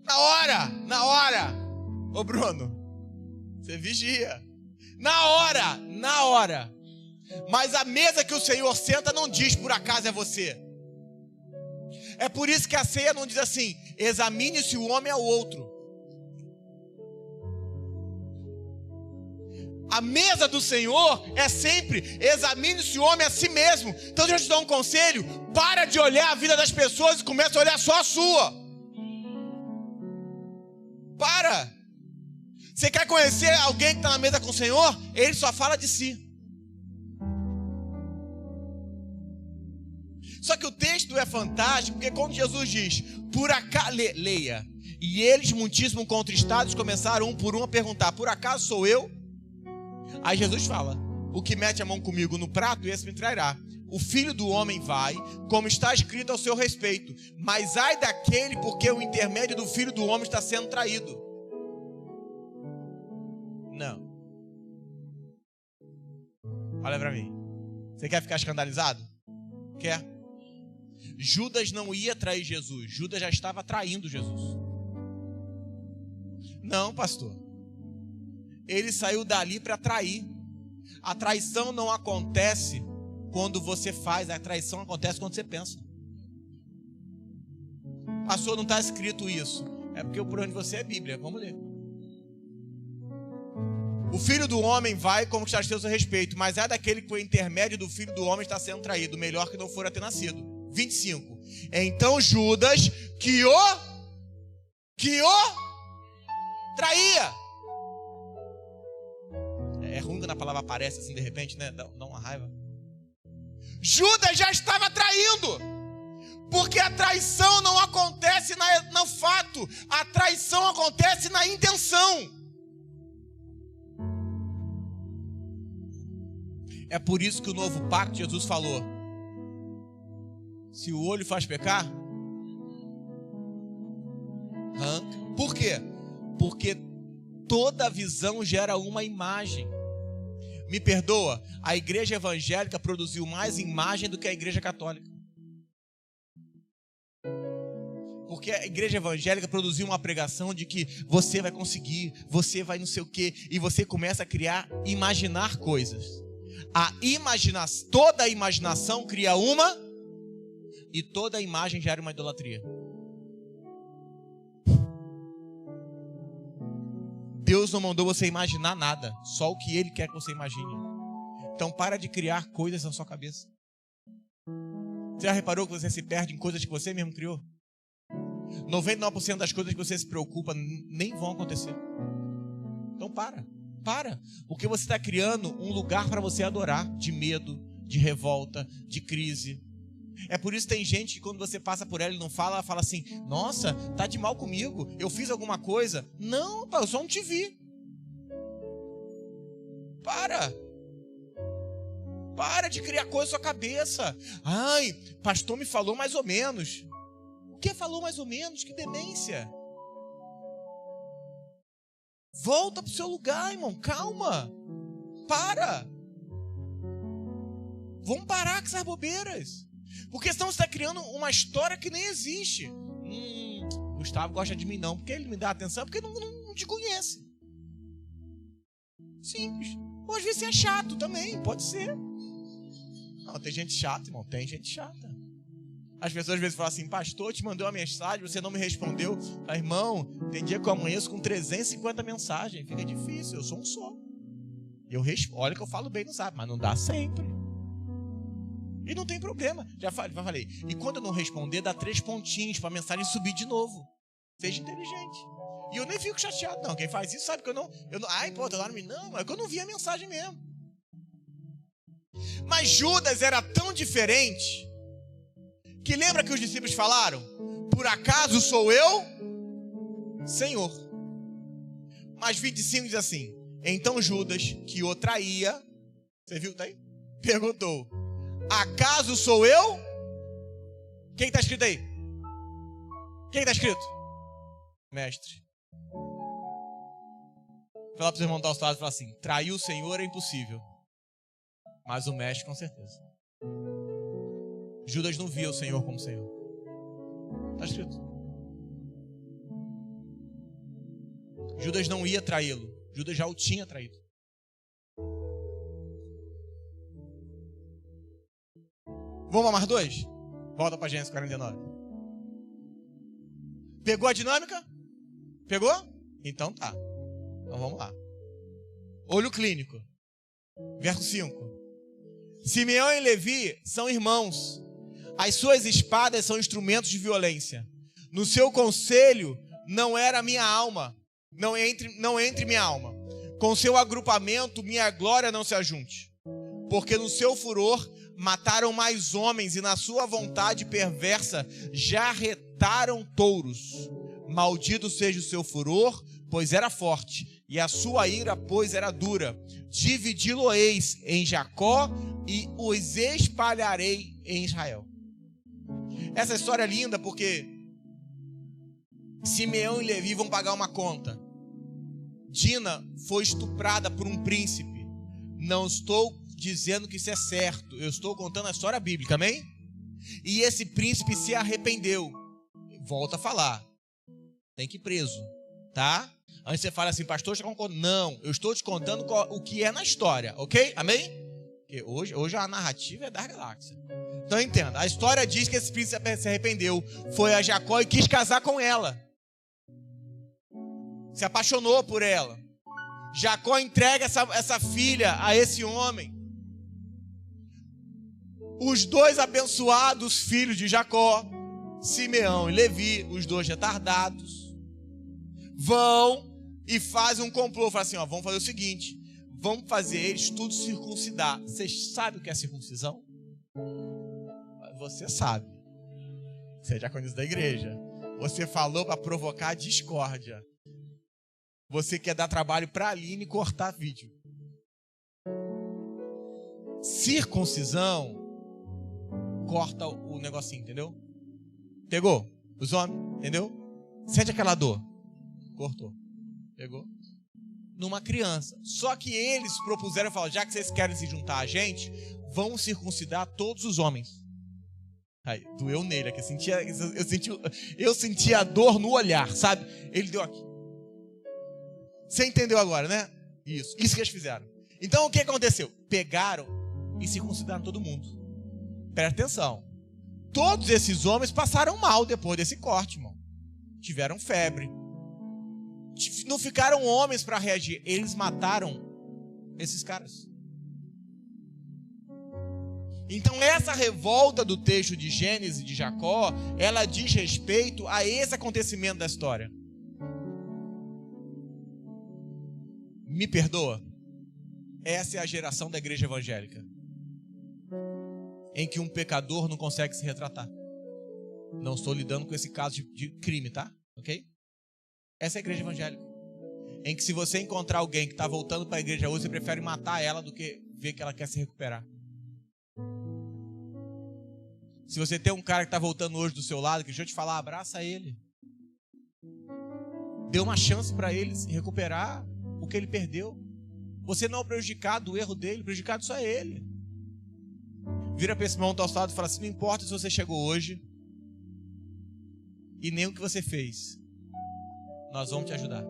Speaker 1: Na hora. Ô Bruno, você vigia. Na hora. Mas a mesa que o Senhor senta não diz por acaso é você. É por isso que a ceia não diz assim: examine se o homem é o outro. A mesa do Senhor é sempre: examine se o homem é a si mesmo. Então deixa eu te dar um conselho: para de olhar a vida das pessoas e começa a olhar só a sua. Para. Você quer conhecer alguém que está na mesa com o Senhor? Ele só fala de si. Só que o texto é fantástico, porque quando Jesus diz, por acaso, leia, e eles, muitíssimo contristados, começaram um por um a perguntar: por acaso sou eu? Aí Jesus fala: o que mete a mão comigo no prato, esse me trairá. O Filho do Homem vai, como está escrito ao seu respeito, mas ai daquele porque o intermédio do Filho do Homem está sendo traído. Não. Olha para mim. Você quer ficar escandalizado? Quer? Judas não ia trair Jesus. Judas já estava traindo Jesus. Não, pastor. Ele saiu dali para trair. A traição não acontece quando você faz, a traição acontece quando você pensa. Pastor, não está escrito isso. É porque por onde você é Bíblia, vamos ler. O filho do homem vai conquistar seu respeito, mas é daquele que por intermédio do filho do homem está sendo traído, melhor que não fora ter nascido. 25. Então Judas, que o traía. É ruim quando a palavra aparece assim de repente, né? Dá uma raiva. Judas já estava traindo. Porque a traição não acontece no fato. A traição acontece na intenção. É por isso que o novo pacto, Jesus falou: se o olho faz pecar, arranca. Por quê? Porque toda visão gera uma imagem. Me perdoa, a igreja evangélica produziu mais imagem do que a igreja católica. Porque a igreja evangélica produziu uma pregação de que você vai conseguir, você vai não sei o quê, e você começa a imaginar coisas. Toda a imaginação cria uma, e toda a imagem gera uma idolatria. Deus não mandou você imaginar nada, só o que Ele quer que você imagine. Então para de criar coisas na sua cabeça. Você já reparou que você se perde em coisas que você mesmo criou? 99% das coisas que você se preocupa nem vão acontecer. Então para. Porque você está criando um lugar para você adorar, de medo, de revolta, de crise. É por isso que tem gente que quando você passa por ela e não fala, ela fala assim: nossa, tá de mal comigo, eu fiz alguma coisa. Não, eu só não te vi. Para de criar coisa na sua cabeça. Ai, pastor me falou mais ou menos. O que falou mais ou menos? Que demência. Volta para o seu lugar, irmão, calma. Para. Vamos parar com essas bobeiras. Porque senão você está criando uma história que nem existe. Gustavo gosta de mim não, porque ele me dá atenção, porque não te conhece. Simples. Ou às vezes você é chato também, pode ser. Não, tem gente chata, irmão, tem gente chata. As pessoas às vezes falam assim: pastor, te mandou uma mensagem, você não me respondeu. Fala, irmão, tem dia que eu amanheço com 350 mensagens. Fica difícil, eu sou um só. Olha que eu falo bem no Zap, mas não dá sempre. E não tem problema, já falei. E quando eu não responder, dá 3 pontinhos para a mensagem subir de novo. Seja inteligente. E eu nem fico chateado, não. Quem faz isso sabe que eu não ai, pô, tô lá no meio. Não, é que eu não vi a mensagem mesmo. Mas Judas era tão diferente que lembra que os discípulos falaram: por acaso sou eu, Senhor? Mas 25 diz assim: então Judas, que o traía, você viu, tá aí? Perguntou: acaso sou eu? Quem está escrito aí? Quem está escrito? Mestre. Fala para o seu irmão do outro lado e fala assim: trair o Senhor é impossível, mas o mestre com certeza. Judas não via o Senhor como Senhor. Está escrito. Judas não ia traí-lo. Judas já o tinha traído. Vamos a mais 2? Volta para Gênesis 49. Pegou a dinâmica? Pegou? Então tá. Então vamos lá. Olho clínico. Verso 5. Simeão e Levi são irmãos. As suas espadas são instrumentos de violência. No seu conselho não era minha alma. Não entre minha alma. Com seu agrupamento minha glória não se ajunte. Porque no seu furor mataram mais homens, e na sua vontade perversa já retaram touros. Maldito seja o seu furor, pois era forte, e a sua ira, pois era dura. Dividi-lo-eis em Jacó, e os espalharei em Israel. Essa história é linda porque Simeão e Levi vão pagar uma conta. Dina foi estuprada por um príncipe. Não estou dizendo que isso é certo, eu estou contando a história bíblica, amém? E esse príncipe se arrependeu. Volta a falar, tem que ir preso, tá? Antes você fala assim, pastor, não, eu estou te contando o que é na história, ok? Amém? Porque hoje a narrativa é da galáxia. Então entenda, a história diz que esse príncipe se arrependeu, foi a Jacó e quis casar com ela. Se apaixonou por ela. Jacó entrega essa filha a esse homem. Os dois abençoados filhos de Jacó, Simeão e Levi, os dois retardados, vão e fazem um complô. Falam assim, vamos fazer o seguinte, vamos fazer eles tudo circuncidar. Vocês sabem o que é circuncisão? Você sabe. Você já conhece da igreja. Você falou para provocar discórdia. Você quer dar trabalho para a Aline cortar vídeo. Circuncisão corta o negocinho, entendeu? Pegou? Os homens, entendeu? Sente aquela dor. Cortou. Pegou? Numa criança. Só que eles propuseram e falaram, já que vocês querem se juntar a gente, vamos circuncidar todos os homens. Aí, doeu nele, que eu sentia a dor no olhar, sabe? Ele deu aqui. Você entendeu agora, né? Isso que eles fizeram. Então o que aconteceu? Pegaram e circuncidaram todo mundo. Presta atenção. Todos esses homens passaram mal depois desse corte, irmão. Tiveram febre. Não ficaram homens para reagir. Eles mataram esses caras. Então essa revolta do texto de Gênesis de Jacó, ela diz respeito a esse acontecimento da história. Me perdoa? Essa é a geração da igreja evangélica, em que um pecador não consegue se retratar. Não estou lidando com esse caso de crime, tá? Ok? Essa é a igreja evangélica, em que se você encontrar alguém que está voltando para a igreja hoje, você prefere matar ela do que ver que ela quer se recuperar. Se você tem um cara que está voltando hoje do seu lado, que deixa eu te falar, abraça ele. Dê uma chance para ele se recuperar o que ele perdeu. Você não é o prejudicado do erro dele, o prejudicado só é ele. Vira para esse irmão ao seu lado e fala assim, não importa se você chegou hoje e nem o que você fez, nós vamos te ajudar.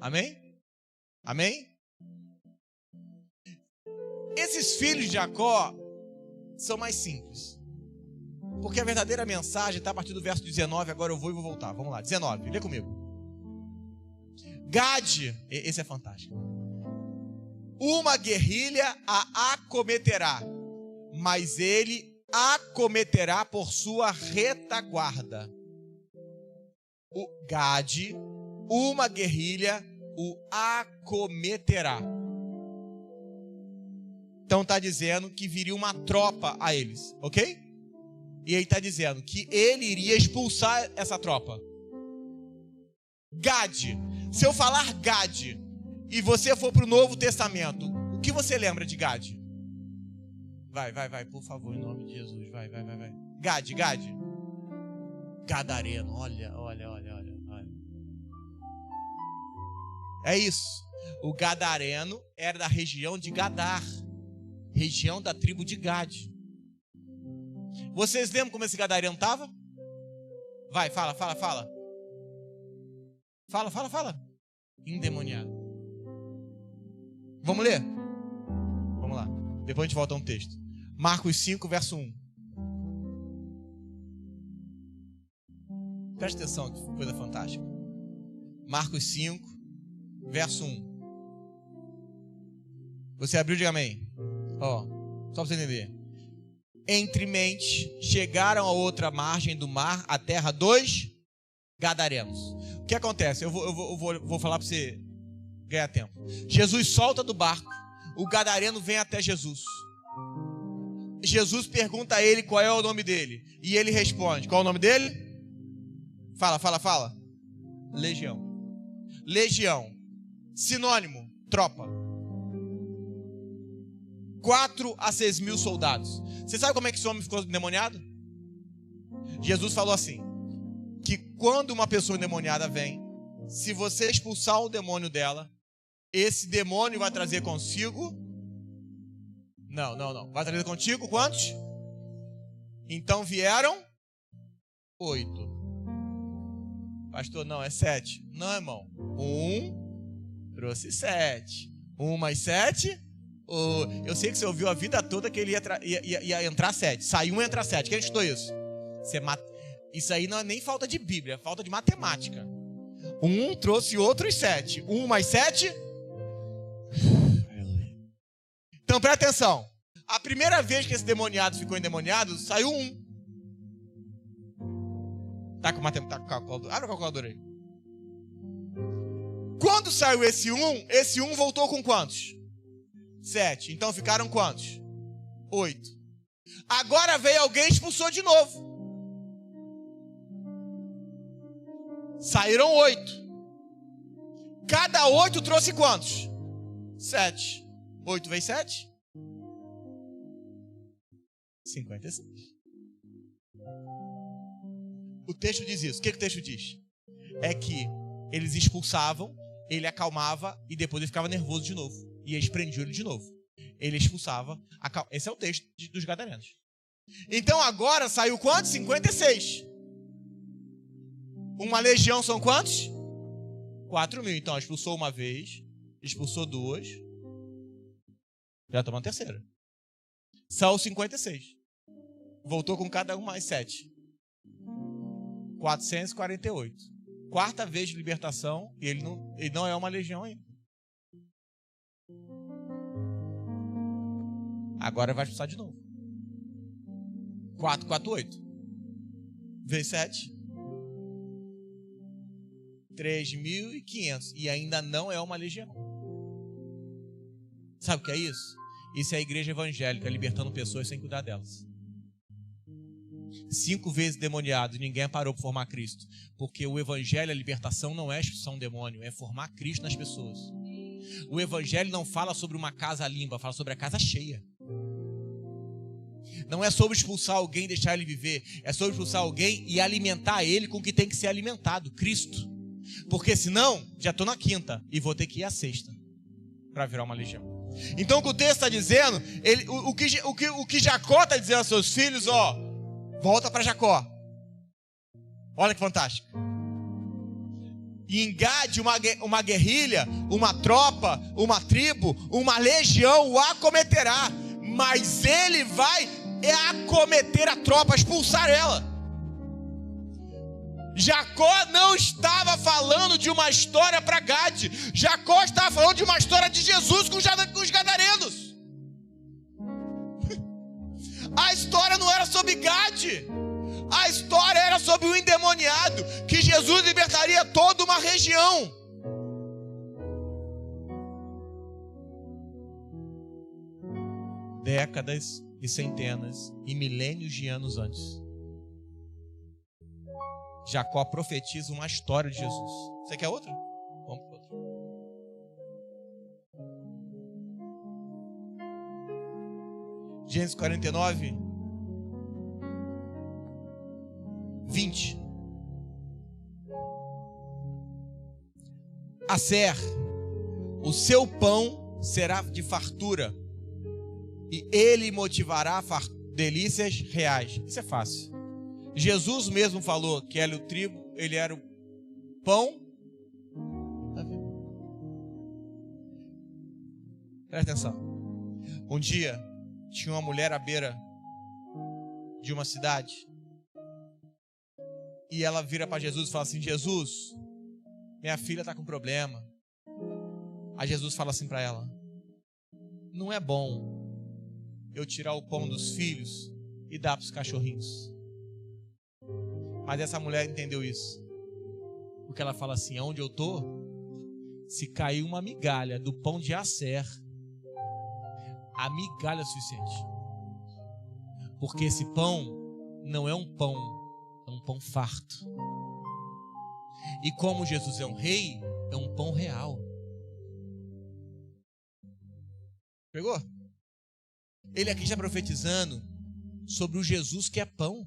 Speaker 1: Amém? Amém? Esses filhos de Jacó são mais simples, porque a verdadeira mensagem está a partir do verso 19. Agora eu vou voltar, vamos lá, 19, lê comigo. Gade, esse é fantástico. Uma guerrilha a acometerá, mas ele acometerá por sua retaguarda. O Gade, uma guerrilha o acometerá. Então está dizendo que viria uma tropa a eles, ok? E aí está dizendo que ele iria expulsar essa tropa. Gade, se eu falar Gade e você for para o Novo Testamento, o que você lembra de Gade? Vai, por favor, em nome de Jesus, vai. Gade. Gadareno, olha. É isso. O Gadareno era da região de Gadar, região da tribo de Gade. Vocês lembram como esse Gadareno estava? Vai, fala. Fala. Endemoniado. Vamos ler? Vamos lá. Depois a gente volta a um texto. Marcos 5, verso 1. Presta atenção, que coisa fantástica. Marcos 5, verso 1. Você abriu, diga amém. Só para você entender. Entremente chegaram a outra margem do mar, a terra dos Gadarenos. O que acontece? Eu vou falar para você ganhar tempo. Jesus solta do barco, o Gadareno vem até Jesus. Jesus pergunta a ele qual é o nome dele, e ele responde, qual é o nome dele? Fala. Legião. Sinônimo, tropa. 4 a 6 mil soldados. Você sabe como é que esse homem ficou endemoniado? Jesus falou assim, que quando uma pessoa endemoniada vem, se você expulsar o demônio dela, esse demônio vai trazer consigo... Não. Vai trazer contigo quantos? Então vieram 8. Pastor, não, é 7. Não, irmão. 1 trouxe 7. 1 mais 7. Eu sei que você ouviu a vida toda que ele ia entrar 7. Saiu 1 e entra 7. Quem estudou isso? Isso aí não é nem falta de Bíblia, é falta de matemática. 1 trouxe outros 7. 1 mais 7. Então presta atenção. A primeira vez que esse demoniado ficou endemoniado, saiu 1. Tá com matemática, tá com calculadora? Abre a calculadora aí. Quando saiu esse 1 voltou com quantos? 7. Então ficaram quantos? 8. Agora veio alguém e expulsou de novo. Saíram 8. Cada 8 trouxe quantos? 7. 8 vezes 7? 56. O texto diz isso. O que o texto diz? É que eles expulsavam, ele acalmava e depois ele ficava nervoso de novo. E eles prendiam ele de novo. Ele expulsava. Esse é o texto dos Gadarenos. Então agora saiu quantos? 56. Uma legião são quantos? 4.000. Então expulsou uma vez, expulsou 2. Já tomou a terceira. Saiu 56. Voltou com cada um mais 7. 448. Quarta vez de libertação e ele não é uma legião ainda. Agora vai expulsar de novo. 448. Vezes 7. 3.500. E ainda não é uma legião. Sabe o que é isso? Isso é a igreja evangélica libertando pessoas sem cuidar delas. 5 vezes demoniado e ninguém parou por formar Cristo. Porque o evangelho, a libertação não é expulsar um demônio, é formar Cristo nas pessoas. O evangelho não fala sobre uma casa limpa, fala sobre a casa cheia. Não é sobre expulsar alguém e deixar ele viver, é sobre expulsar alguém e alimentar ele com o que tem que ser alimentado, Cristo. Porque senão, já estou na quinta e vou ter que ir à sexta para virar uma legião. Então o que o texto está dizendo, o que Jacó está dizendo aos seus filhos, volta para Jacó. Olha que fantástico. E engade uma guerrilha, uma tropa, uma tribo, uma legião o acometerá. Mas ele vai acometer a tropa, expulsar ela. Jacó não estava falando de uma história para Gade. Jacó estava falando de uma história de Jesus com os gadarenos. A história não era sobre Gade. A história era sobre o endemoniado, que Jesus libertaria toda uma região. Décadas e centenas e milênios de anos antes, Jacó profetiza uma história de Jesus. Você quer outra? Vamos para outra. Gênesis 49, 20. Aser, o seu pão será de fartura, e ele motivará delícias reais. Isso é fácil. Jesus mesmo falou que ele, o trigo, ele era o pão. Tá vendo? Presta atenção. Um dia tinha uma mulher à beira de uma cidade e ela vira para Jesus e fala assim: Jesus, minha filha está com problema. Aí Jesus fala assim para ela: não é bom eu tirar o pão dos filhos e dar para os cachorrinhos. Mas essa mulher entendeu isso, porque ela fala assim: onde eu estou, se cair uma migalha do pão de Aser, a migalha é suficiente, porque esse pão não é um pão, é um pão farto. E como Jesus é um rei, é um pão real. Pegou? Ele aqui está profetizando sobre o Jesus que é pão.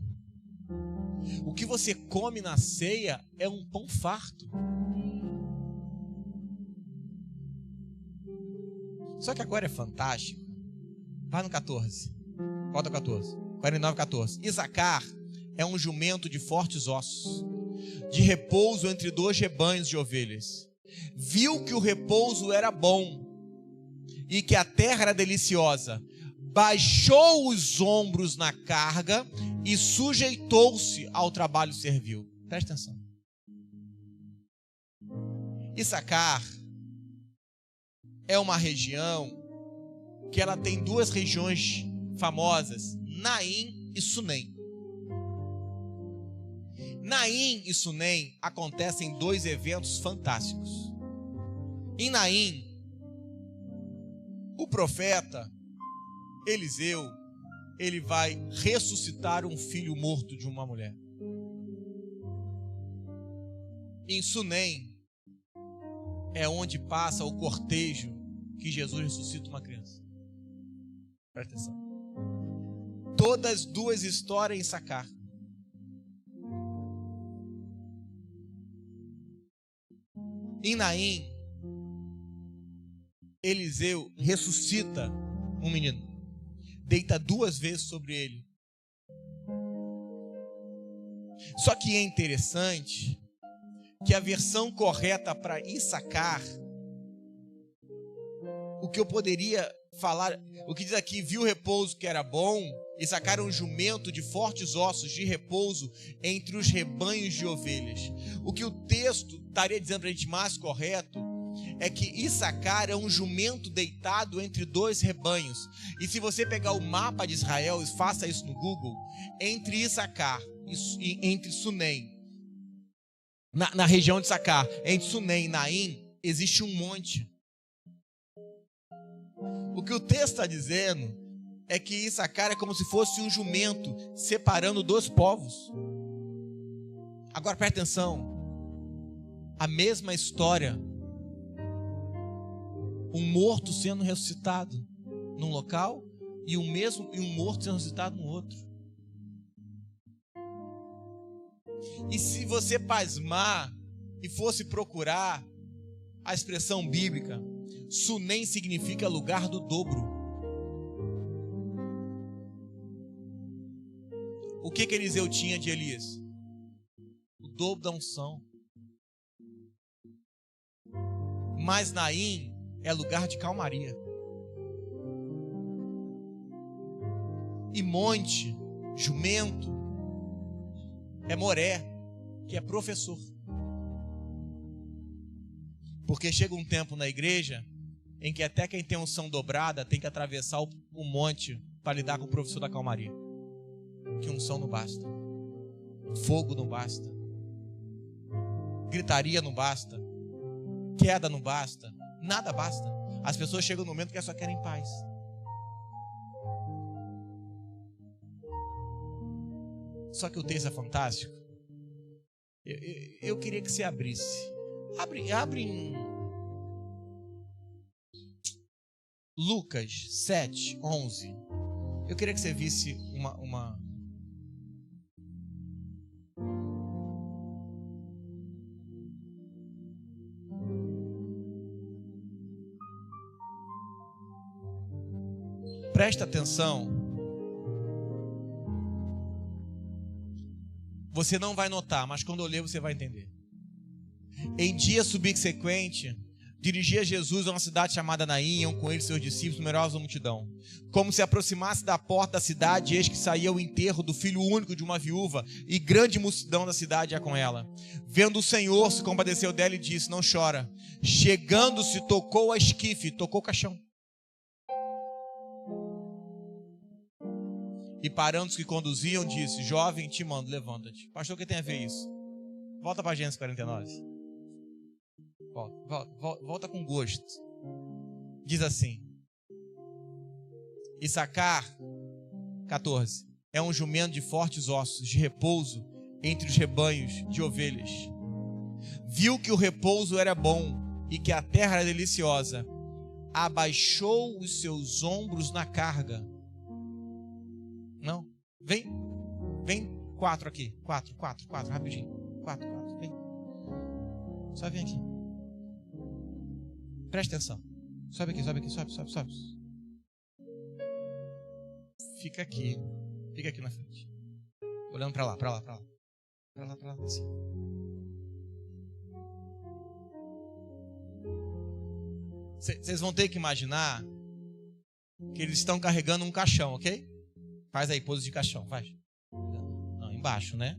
Speaker 1: O que você come na ceia é um pão farto. Só que agora é fantástico. Vai no 14. Volta 14. 49, 14. Isacar é um jumento de fortes ossos, de repouso entre 2 rebanhos de ovelhas. Viu que o repouso era bom e que a terra era deliciosa. Baixou os ombros na carga e sujeitou-se ao trabalho servil. Presta atenção. Issacar é uma região que ela tem 2 regiões famosas, Naim e Sunem. Naim e Sunem acontecem 2 eventos fantásticos. Em Naim, o profeta Eliseu, ele vai ressuscitar um filho morto de uma mulher. Em Sunem é onde passa o cortejo que Jesus ressuscita uma criança. Presta atenção. Todas as 2 histórias em Issacar. Em Naim, Eliseu ressuscita um menino, deita 2 vezes sobre ele. Só que é interessante que a versão correta para Issacar, o que eu poderia falar, o que diz aqui, viu o repouso que era bom, Issacar era um jumento de fortes ossos, de repouso entre os rebanhos de ovelhas. O que o texto estaria dizendo para a gente mais correto é que Issacar é um jumento deitado entre 2 rebanhos. E se você pegar o mapa de Israel e faça isso no Google, entre Issacar e entre Sunem, na região de Issacar, entre Sunem e Naim, existe um monte. O que o texto está dizendo é que Issacar é como se fosse um jumento separando 2 povos. Agora presta atenção. A mesma história. Um morto sendo ressuscitado num local e um morto sendo ressuscitado no outro. E se você pasmar e fosse procurar a expressão bíblica, Sunem significa lugar do dobro. O que Eliseu tinha de Elias? O dobro da unção. Mas Naim é lugar de calmaria. E monte, jumento, é Moré, que é professor. Porque chega um tempo na igreja em que até quem tem unção dobrada tem que atravessar o monte para lidar com o professor da calmaria. Que unção não basta, fogo não basta, gritaria não basta, queda não basta, nada basta. As pessoas chegam no momento que só querem paz. Só que o texto é fantástico. Eu queria que você abrisse. Abre em Lucas 7, 11. Eu queria que você visse uma... Presta atenção. Você não vai notar, mas quando eu ler você vai entender. Em dia subsequente, dirigia Jesus a uma cidade chamada Naim, iam com ele seus discípulos, numerosa multidão. Como se aproximasse da porta da cidade, eis que saía o enterro do filho único de uma viúva, e grande multidão da cidade ia com ela. Vendo o Senhor, se compadeceu dela e disse: não chora. Chegando-se, tocou a esquife, tocou o caixão. E parando os que conduziam, disse: jovem, te mando, levanta-te. Pastor, o que tem a ver isso? Volta para Gênesis 49. Volta com gosto. Diz assim: Issacar 14 é um jumento de fortes ossos, de repouso entre os rebanhos de ovelhas. Viu que o repouso era bom e que a terra era deliciosa. Abaixou os seus ombros na carga. Não, vem 4 aqui, 4, rapidinho, 4, vem, só vem aqui, presta atenção, sobe aqui, sobe, fica aqui na frente, Olhando para lá, assim. Vocês vão ter que imaginar que eles estão carregando um caixão, ok? Faz aí, pose de caixão, faz. Não, embaixo, né?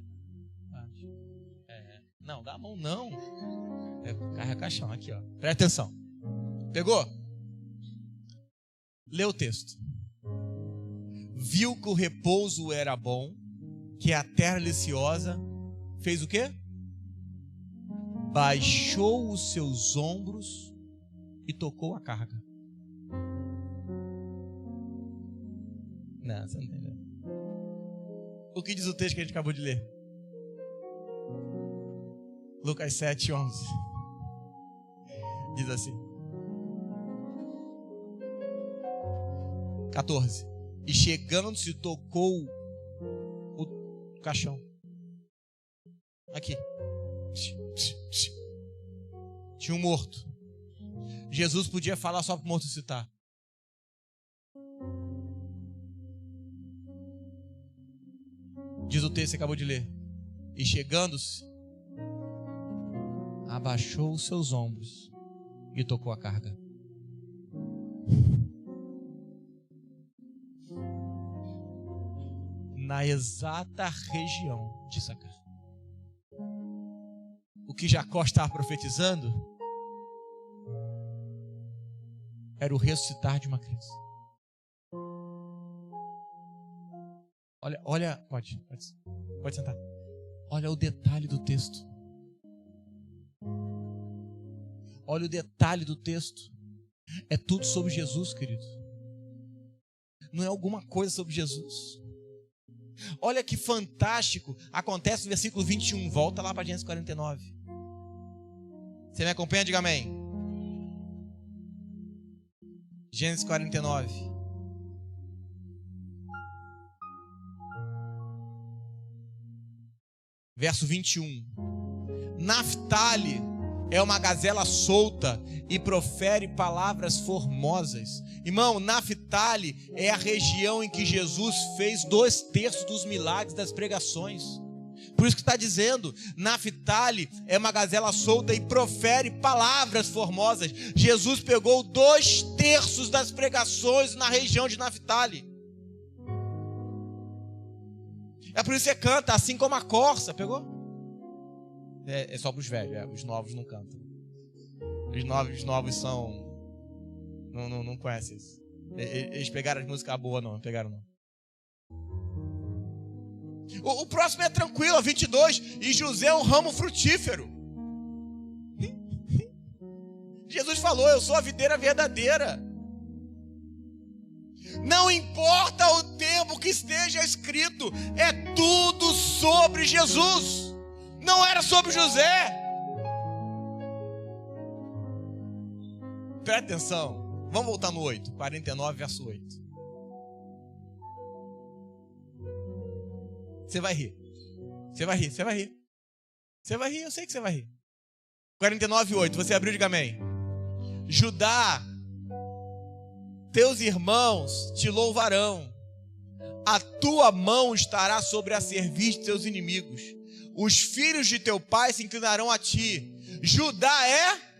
Speaker 1: Não, dá a mão não. Carrega caixão, aqui, ó. Presta atenção. Pegou? Lê o texto. Viu que o repouso era bom, que a terra deliciosa, fez o quê? Baixou os seus ombros e tocou a carga. Não, você não entendeu. O que diz o texto que a gente acabou de ler? Lucas 7:11. Diz assim. 14. E chegando-se tocou o caixão. Aqui. Tinha um morto. Jesus podia falar só para o morto citar. Diz o texto que acabou de ler. E chegando-se, abaixou os seus ombros e tocou a carga. Na exata região de Sacar. O que Jacó estava profetizando era o ressuscitar de uma criança. Olha, pode sentar. Olha o detalhe do texto. Olha o detalhe do texto. É tudo sobre Jesus, querido. Não é alguma coisa sobre Jesus. Olha que fantástico. Acontece no versículo 21. Volta lá para Gênesis 49. Você me acompanha? Diga amém. Gênesis 49. Verso 21. Naftali é uma gazela solta e profere palavras formosas. Irmão, Naftali é a região em que Jesus fez 2/3 dos milagres das pregações. Por isso que está dizendo, Naftali é uma gazela solta e profere palavras formosas. Jesus pegou 2/3 das pregações na região de Naftali. É por isso que você canta, assim como a corça, pegou? É só para os velhos, os novos não cantam. Os novos são... Não conhecem isso. Eles pegaram as músicas boas, não pegaram não. O próximo é tranquilo, 22. E José é um ramo frutífero. Jesus falou, eu sou a videira verdadeira. Não importa o tempo que esteja escrito, é tudo sobre Jesus. Não era sobre José. Presta atenção. Vamos voltar no 8, 49, verso 8. Você vai rir. Você vai rir, você vai rir. Você vai rir, eu sei que você vai rir. 49, 8. Você abriu, diga amém. Judá, teus irmãos te louvarão. A tua mão estará sobre a cerviz de teus inimigos. Os filhos de teu pai se inclinarão a ti. Judá é...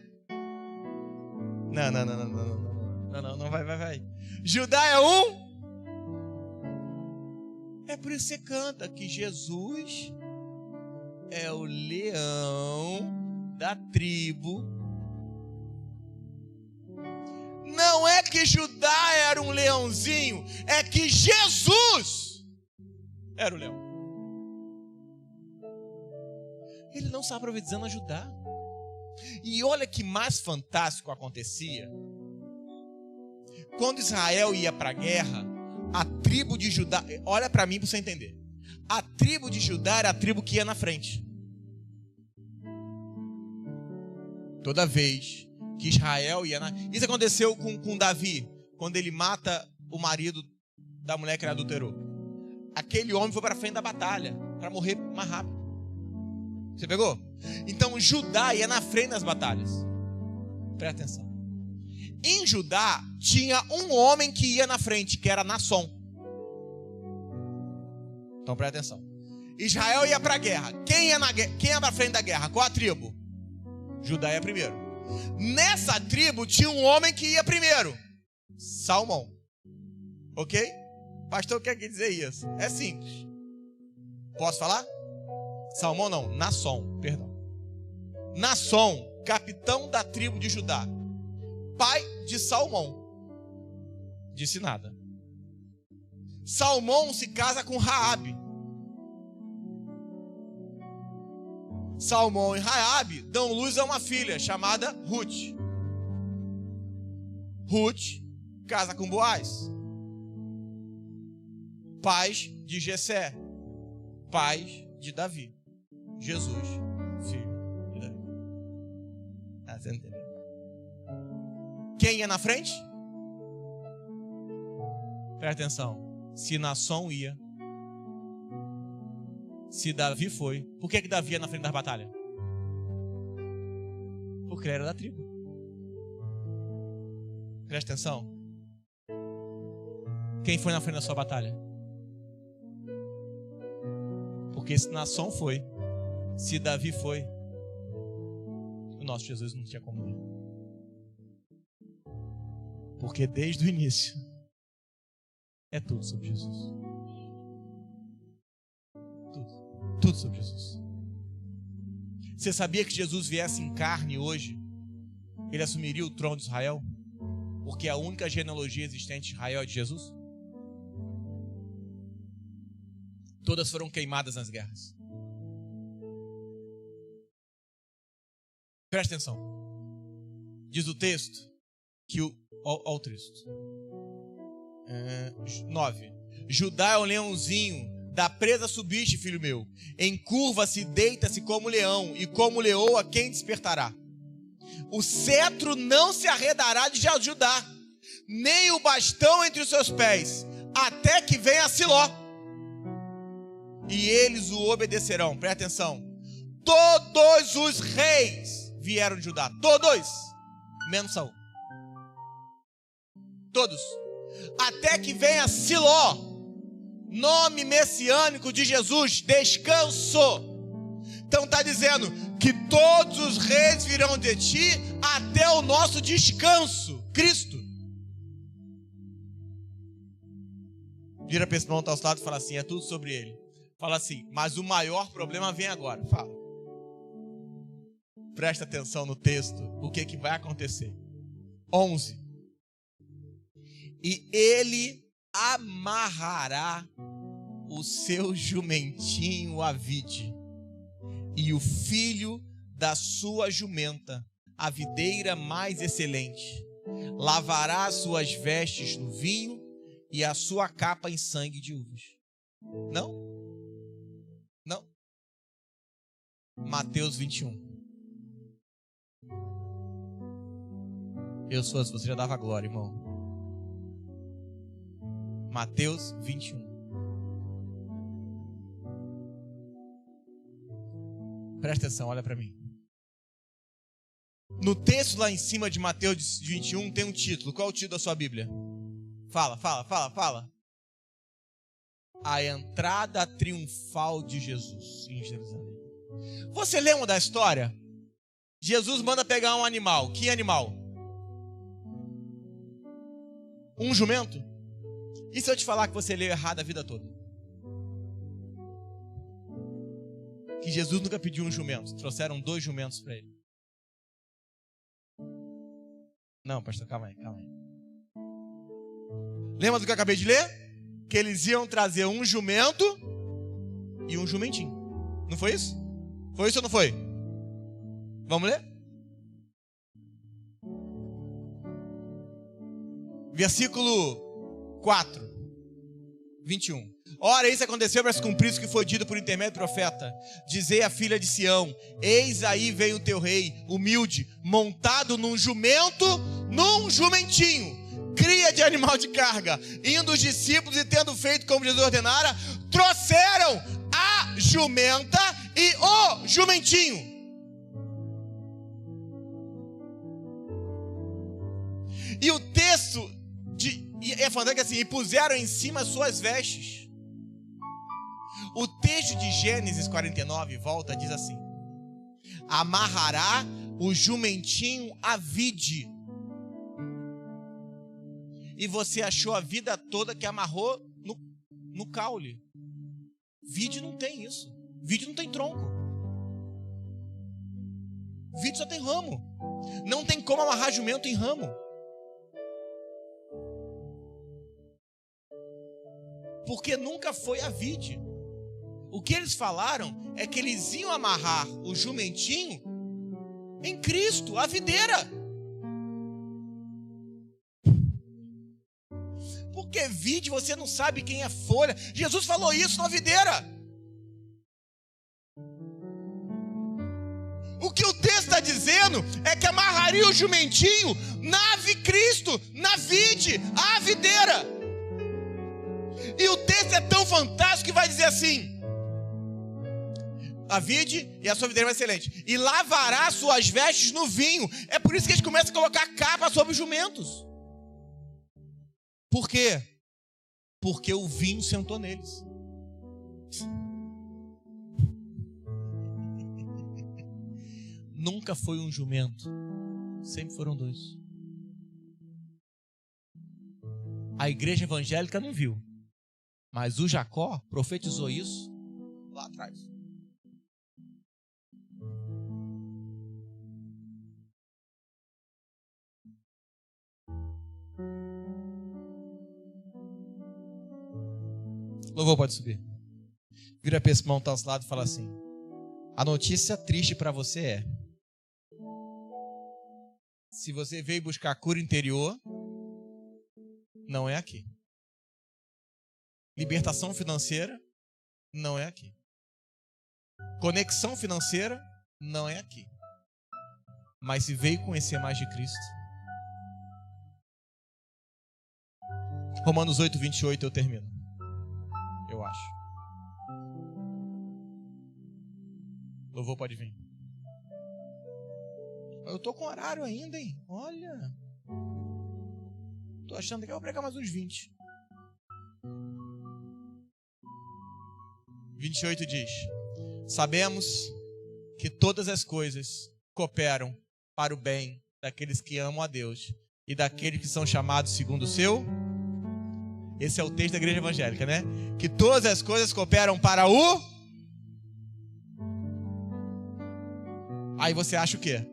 Speaker 1: Não, vai. Judá é um... É por isso que você canta que Jesus é o leão da tribo. Não é que Judá era um leãozinho, é que Jesus era o leão. Ele não estava profetizando a Judá. E olha que mais fantástico acontecia. Quando Israel ia para a guerra, a tribo de Judá... Olha para mim para você entender. A tribo de Judá era a tribo que ia na frente. Toda vez que Israel ia na... Isso aconteceu com Davi, quando ele mata o marido da mulher que ele adulterou. Aquele homem foi para frente da batalha, para morrer mais rápido. Você pegou? Então Judá ia na frente das batalhas. Presta atenção. Em Judá tinha um homem que ia na frente, que era Naasson. Então presta atenção. Israel ia para a guerra. Quem ia para frente da guerra? Qual a tribo? Judá ia primeiro. Nessa tribo tinha um homem que ia primeiro. Salmão. Ok? Pastor, o que quer dizer isso? É simples. Posso falar? Salmão não, Nasson, perdão. Nasson, capitão da tribo de Judá, pai de Salmão. Disse nada. Salmão se casa com Raabe. Salmão e Raabe dão luz a uma filha chamada Ruth. Ruth casa com Boaz, pais de Jessé, pais de Davi. Jesus, filho de Davi. Você entendeu? Quem ia na frente? Presta atenção. Se Nasson ia, se Davi foi, por que Davi ia na frente das batalhas? Porque ele era da tribo. Presta atenção. Quem foi na frente da sua batalha? Porque se Nasson foi, se Davi foi, o nosso Jesus não tinha como ir. Porque desde o início é tudo sobre Jesus. Tudo sobre Jesus. Você sabia que Jesus viesse em carne hoje, ele assumiria o trono de Israel? Porque a única genealogia existente de Israel é de Jesus? Todas foram queimadas nas guerras. Presta atenção. Diz o texto que Olha o texto. 9. Judá é um leãozinho, da presa subiste, filho meu. Encurva-se, deita-se como leão, e como leoa, quem despertará? O cetro não se arredará de Judá, nem o bastão entre os seus pés, até que venha Siló. E eles o obedecerão. Presta atenção. Todos os reis vieram de Judá. Todos. Menos Saul. Todos. Até que venha Siló, nome messiânico de Jesus, descanso. Então está dizendo que todos os reis virão de ti até o nosso descanso, Cristo. Vira para esse irmão ao lado e fala assim, é tudo sobre ele. Fala assim, mas o maior problema vem agora. Fala. Presta atenção no texto, o que vai acontecer. 11. E ele amarrará o seu jumentinho à vide, e o filho da sua jumenta, a videira mais excelente. Lavará as suas vestes no vinho e a sua capa em sangue de uvas. Não? Não? Mateus 21. Eu sou, se você já dava glória, irmão. Mateus 21. Presta atenção, olha para mim. No texto lá em cima de Mateus 21 tem um título. Qual é o título da sua Bíblia? Fala. A entrada triunfal de Jesus em Jerusalém. Você lembra da história? Jesus manda pegar um animal. Que animal? Um jumento? E se eu te falar que você leu errado a vida toda? Que Jesus nunca pediu um jumento. Trouxeram 2 jumentos para ele. Não, pastor, calma aí. Lembra do que eu acabei de ler? Que eles iam trazer um jumento e um jumentinho. Não foi isso? Foi isso ou não foi? Vamos ler? Versículo 4, 21. Ora, isso aconteceu para se cumprir isso que foi dito por intermédio do profeta. Dizei à filha de Sião: eis aí vem o teu rei, humilde, montado num jumento, num jumentinho, cria de animal de carga. Indo os discípulos e tendo feito como Jesus ordenara, trouxeram a jumenta e o jumentinho. E o texto é fantástico assim, e puseram em cima suas vestes. O texto de Gênesis 49 volta, diz assim: amarrará o jumentinho à vide. E você achou a vida toda que amarrou no caule. Vide não tem isso. Vide não tem tronco. Vide só tem ramo. Não tem como amarrar jumento em ramo. Porque nunca foi a vide. O que eles falaram é que eles iam amarrar o jumentinho em Cristo, a videira. Porque vide, você não sabe quem é folha. Jesus falou isso na videira. O que o texto está dizendo é que amarraria o jumentinho na Cristo, na vide, a videira. E o texto é tão fantástico que vai dizer assim: a vide e a sua videira vai ser excelente, e lavará suas vestes no vinho. É por isso que eles começam a colocar capa sobre os jumentos. Por quê? Porque o vinho sentou neles. Nunca foi um jumento, sempre foram dois. A igreja evangélica não viu, mas o Jacó profetizou isso lá atrás. Louvor, pode subir. Vira para esse irmão que está ao seu lado e fala assim: a notícia triste para você é: se você veio buscar cura interior, não é aqui. Libertação financeira, não é aqui. Conexão financeira, não é aqui. Mas se veio conhecer mais de Cristo, Romanos 8, 28, eu termino. Eu acho. Louvor, pode vir. Eu tô com horário ainda, hein? Olha. Tô achando que eu vou pregar mais uns 20. 28 diz: sabemos que todas as coisas cooperam para o bem daqueles que amam a Deus e daqueles que são chamados segundo o seu. Esse é o texto da igreja evangélica, né? Que todas as coisas cooperam para o... Aí você acha o quê?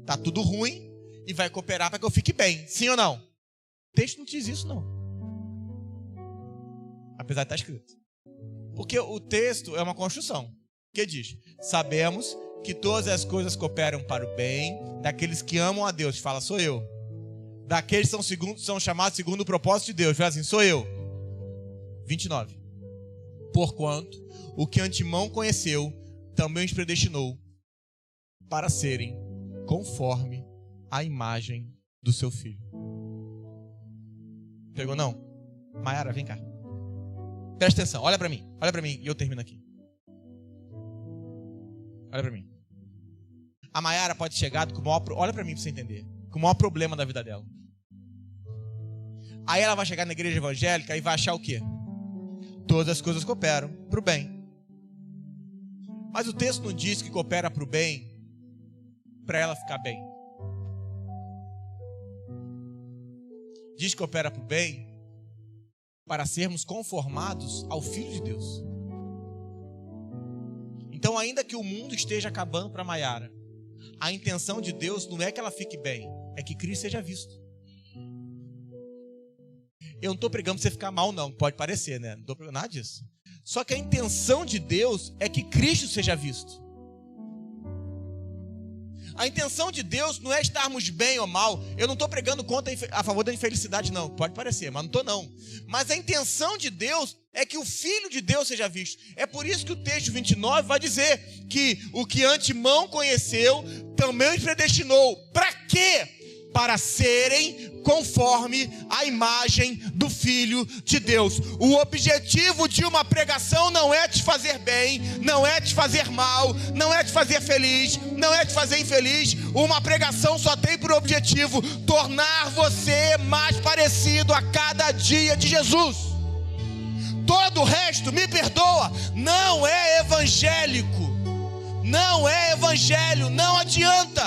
Speaker 1: Tá tudo ruim e vai cooperar para que eu fique bem. Sim ou não? O texto não diz isso, não. Apesar de estar escrito. Porque o texto é uma construção. Que diz: sabemos que todas as coisas cooperam para o bem daqueles que amam a Deus. Fala, sou eu. Daqueles que são chamados segundo o propósito de Deus. Fala assim, sou eu. 29. Porquanto o que antemão conheceu, também os predestinou para serem conforme a imagem do seu filho. Pegou não? Maiara, vem cá. Presta atenção, olha para mim e eu termino aqui. Olha para mim. A Maiara pode chegar com o maior... Olha para mim para você entender. Com o maior problema da vida dela. Aí ela vai chegar na igreja evangélica e vai achar o quê? Todas as coisas cooperam para o bem. Mas o texto não diz que coopera para o bem para ela ficar bem. Diz que coopera para o bem para sermos conformados ao Filho de Deus. Então, ainda que o mundo esteja acabando para Maiara, a intenção de Deus não é que ela fique bem, é que Cristo seja visto. Eu não estou pregando para você ficar mal, não. Pode parecer, né? Não estou pregando nada disso. Só que a intenção de Deus é que Cristo seja visto. A intenção de Deus não é estarmos bem ou mal. Eu não estou pregando a favor da infelicidade, não. Pode parecer, mas não estou, não. Mas a intenção de Deus é que o Filho de Deus seja visto. É por isso que o texto 29 vai dizer que o que antemão conheceu, também os predestinou. Para quê? Para serem conforme a imagem do Filho de Deus. O objetivo de uma pregação não é te fazer bem, não é te fazer mal, não é te fazer feliz, não é te fazer infeliz. Uma pregação só tem por objetivo tornar você mais parecido a cada dia de Jesus. Todo o resto, me perdoa, não é evangélico. Não é evangelho, não adianta.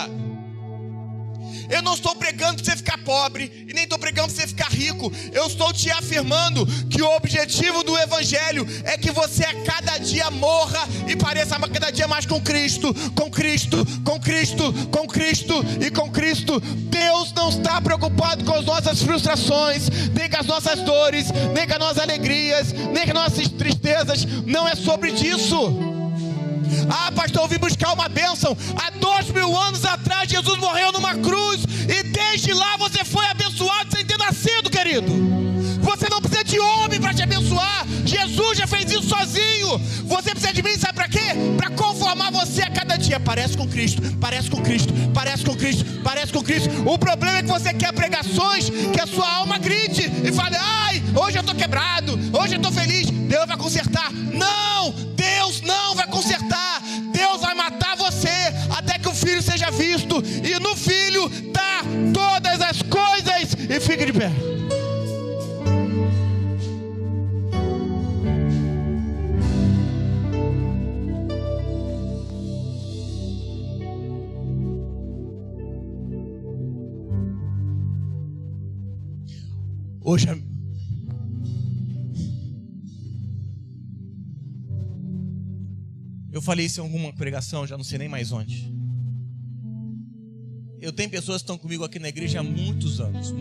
Speaker 1: Eu não estou pregando para você ficar pobre e nem estou pregando para você ficar rico. Eu estou te afirmando que o objetivo do evangelho é que você a cada dia morra e pareça cada dia mais com Cristo, com Cristo, com Cristo, com Cristo e com Cristo. Deus não está preocupado com as nossas frustrações, nem com as nossas dores, nem com as nossas alegrias, nem com as nossas tristezas. Não é sobre isso. Ah, pastor, eu vim buscar uma bênção. Há 2000 anos atrás Jesus morreu numa cruz, e desde lá você foi abençoado sem ter nascido, querido. Você não precisa de homem para te abençoar. Jesus já fez isso sozinho. Você precisa de mim, sabe para quê? Para conformar você a cada dia. Parece com Cristo, parece com Cristo, parece com Cristo, parece com Cristo. O problema é que você quer pregações que a sua alma grite e fale: ai, hoje eu estou quebrado, hoje eu estou feliz, Deus vai consertar. Não, Deus não vai consertar. Deus vai matar você até que o Filho seja visto, e no Filho está todas as coisas. E fique de pé. Hoje eu falei isso em alguma pregação, já não sei nem mais onde. Eu tenho pessoas que estão comigo aqui na igreja há muitos anos.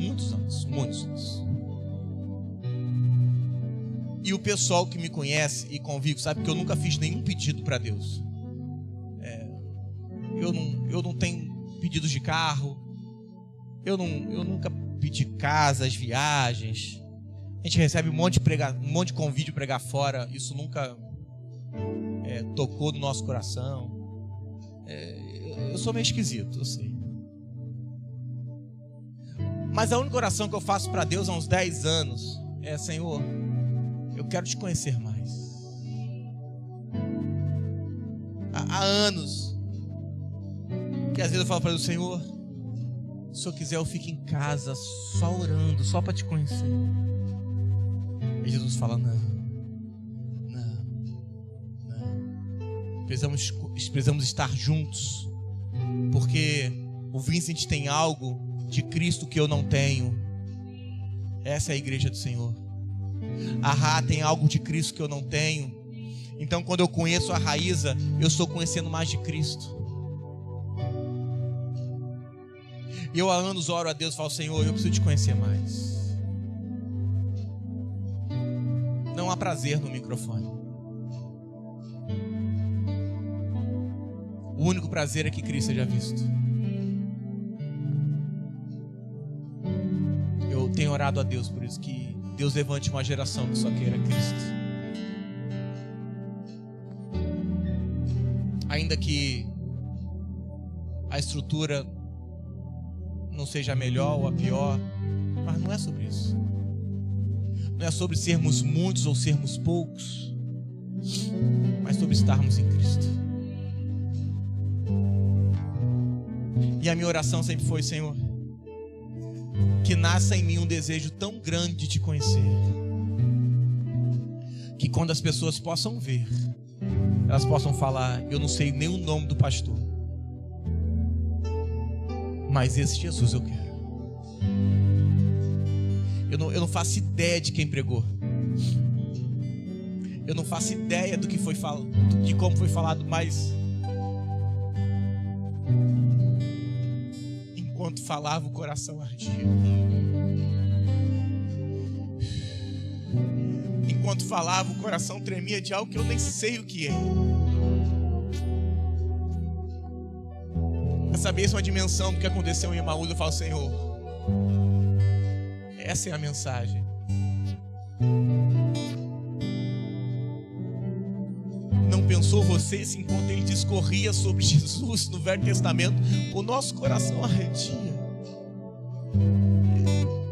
Speaker 1: E o pessoal que me conhece e convive sabe que eu nunca fiz nenhum pedido para Deus. Eu não tenho pedidos de carro. Eu nunca pedi casas, viagens. A gente recebe um monte de convite para pregar fora. Isso nunca tocou no nosso coração. Eu sou meio esquisito, eu sei. Mas a única oração que eu faço para Deus há uns 10 anos é: Senhor, eu quero te conhecer mais. Há anos que às vezes eu falo para Deus: Senhor, se o Senhor quiser eu fico em casa só orando, só para te conhecer. E Jesus fala: não. Precisamos estar juntos, porque o Vincent tem algo de Cristo que eu não tenho. Essa é a igreja do Senhor. A Rá tem algo de Cristo que eu não tenho. Então quando eu conheço a Raíza, eu estou conhecendo mais de Cristo. E eu há anos oro a Deus e falo: Senhor, eu preciso te conhecer mais. Não há prazer no microfone. O único prazer é que Cristo seja visto. Eu tenho orado a Deus por isso, que Deus levante uma geração que só queira Cristo. Ainda que a estrutura não seja a melhor ou a pior, mas não é sobre isso. Não é sobre sermos muitos ou sermos poucos, mas sobre estarmos em Cristo. E a minha oração sempre foi: Senhor, que nasça em mim um desejo tão grande de te conhecer, que quando as pessoas possam ver, elas possam falar: eu não sei nem o nome do pastor, mas esse Jesus eu quero. Eu não faço ideia de quem pregou. Eu não faço ideia do que foi falado, de como foi falado, mas enquanto falava, o coração ardia. Enquanto falava, o coração tremia de algo que eu nem sei o que é. Essa mesma dimensão do que aconteceu em Emaús, eu falo: Senhor, essa é a mensagem. Não pensou você se enquanto ele discorria sobre Jesus no Velho Testamento, o nosso coração ardia.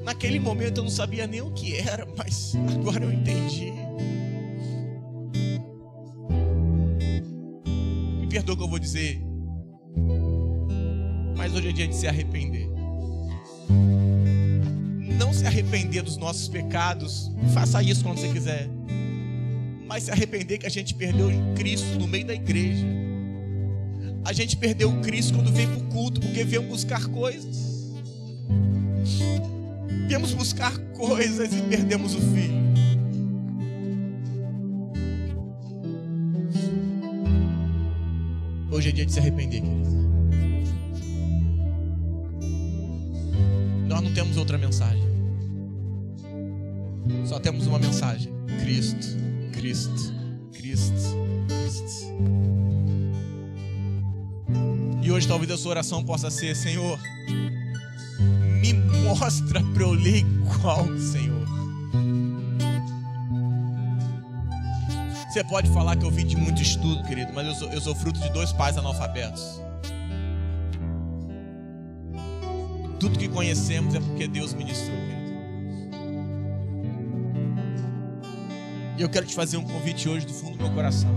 Speaker 1: Naquele momento eu não sabia nem o que era, mas agora eu entendi. Me perdoa o que eu vou dizer, mas hoje é dia de se arrepender. Não se arrepender dos nossos pecados. Faça isso quando você quiser. mas se arrepender que a gente perdeu Cristo no meio da igreja. A gente perdeu o Cristo quando veio para o culto, porque viemos buscar coisas. Viemos buscar coisas e perdemos o Filho. Hoje é dia de se arrepender, querido. Nós não temos outra mensagem. Só temos uma mensagem: Cristo, Cristo, Cristo, Cristo. E hoje talvez a sua oração possa ser: Senhor, me mostra para eu ler igual, Senhor. Você pode falar que eu vim de muito estudo, querido, mas eu sou fruto de 2 pais analfabetos. Tudo que conhecemos é porque Deus ministrou, querido. E eu quero te fazer um convite hoje do fundo do meu coração.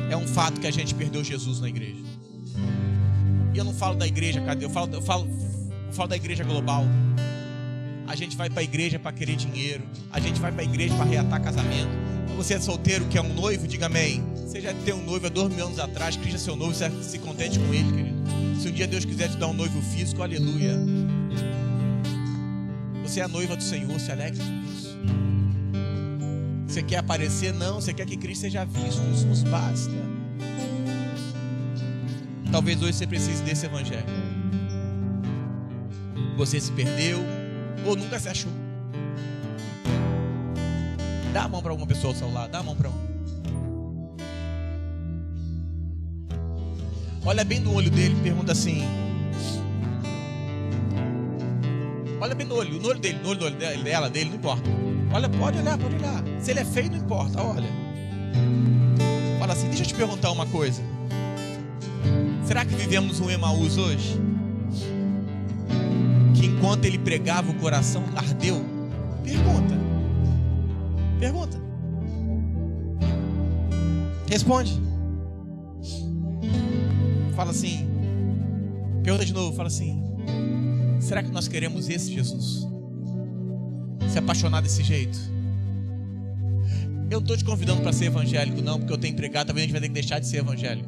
Speaker 1: É um fato que a gente perdeu Jesus na igreja. E eu não falo da igreja, cadê? Eu falo da igreja global. A gente vai para a igreja para querer dinheiro. A gente vai para a igreja para reatar casamento. Você é solteiro, quer um noivo? Diga amém. Você já tem um noivo há 2 mil anos atrás. Cristo é seu noivo, você se contente com ele, querido. Se um dia Deus quiser te dar um noivo físico, aleluia. Você é a noiva do Senhor, se alegre com isso. Você quer aparecer? Não, você quer que Cristo seja visto. Isso nos basta. Talvez hoje você precise desse evangelho. Você se perdeu ou nunca se achou. Dá a mão para alguma pessoa ao seu lado. Dá a mão para um. Olha bem no olho dele e pergunta assim. Olha bem no olho dele, no olho dela, dele, não importa. Olha, pode olhar. Se ele é feio, não importa, olha. Fala assim: deixa eu te perguntar uma coisa. Será que vivemos um Emaús hoje? Que enquanto ele pregava o coração ardeu? Pergunta. Responde. Fala assim. Pergunta de novo, fala assim: será que nós queremos esse Jesus? Se apaixonar desse jeito? Eu não estou te convidando para ser evangélico, não, porque eu tenho pregado, talvez a gente vai ter que deixar de ser evangélico.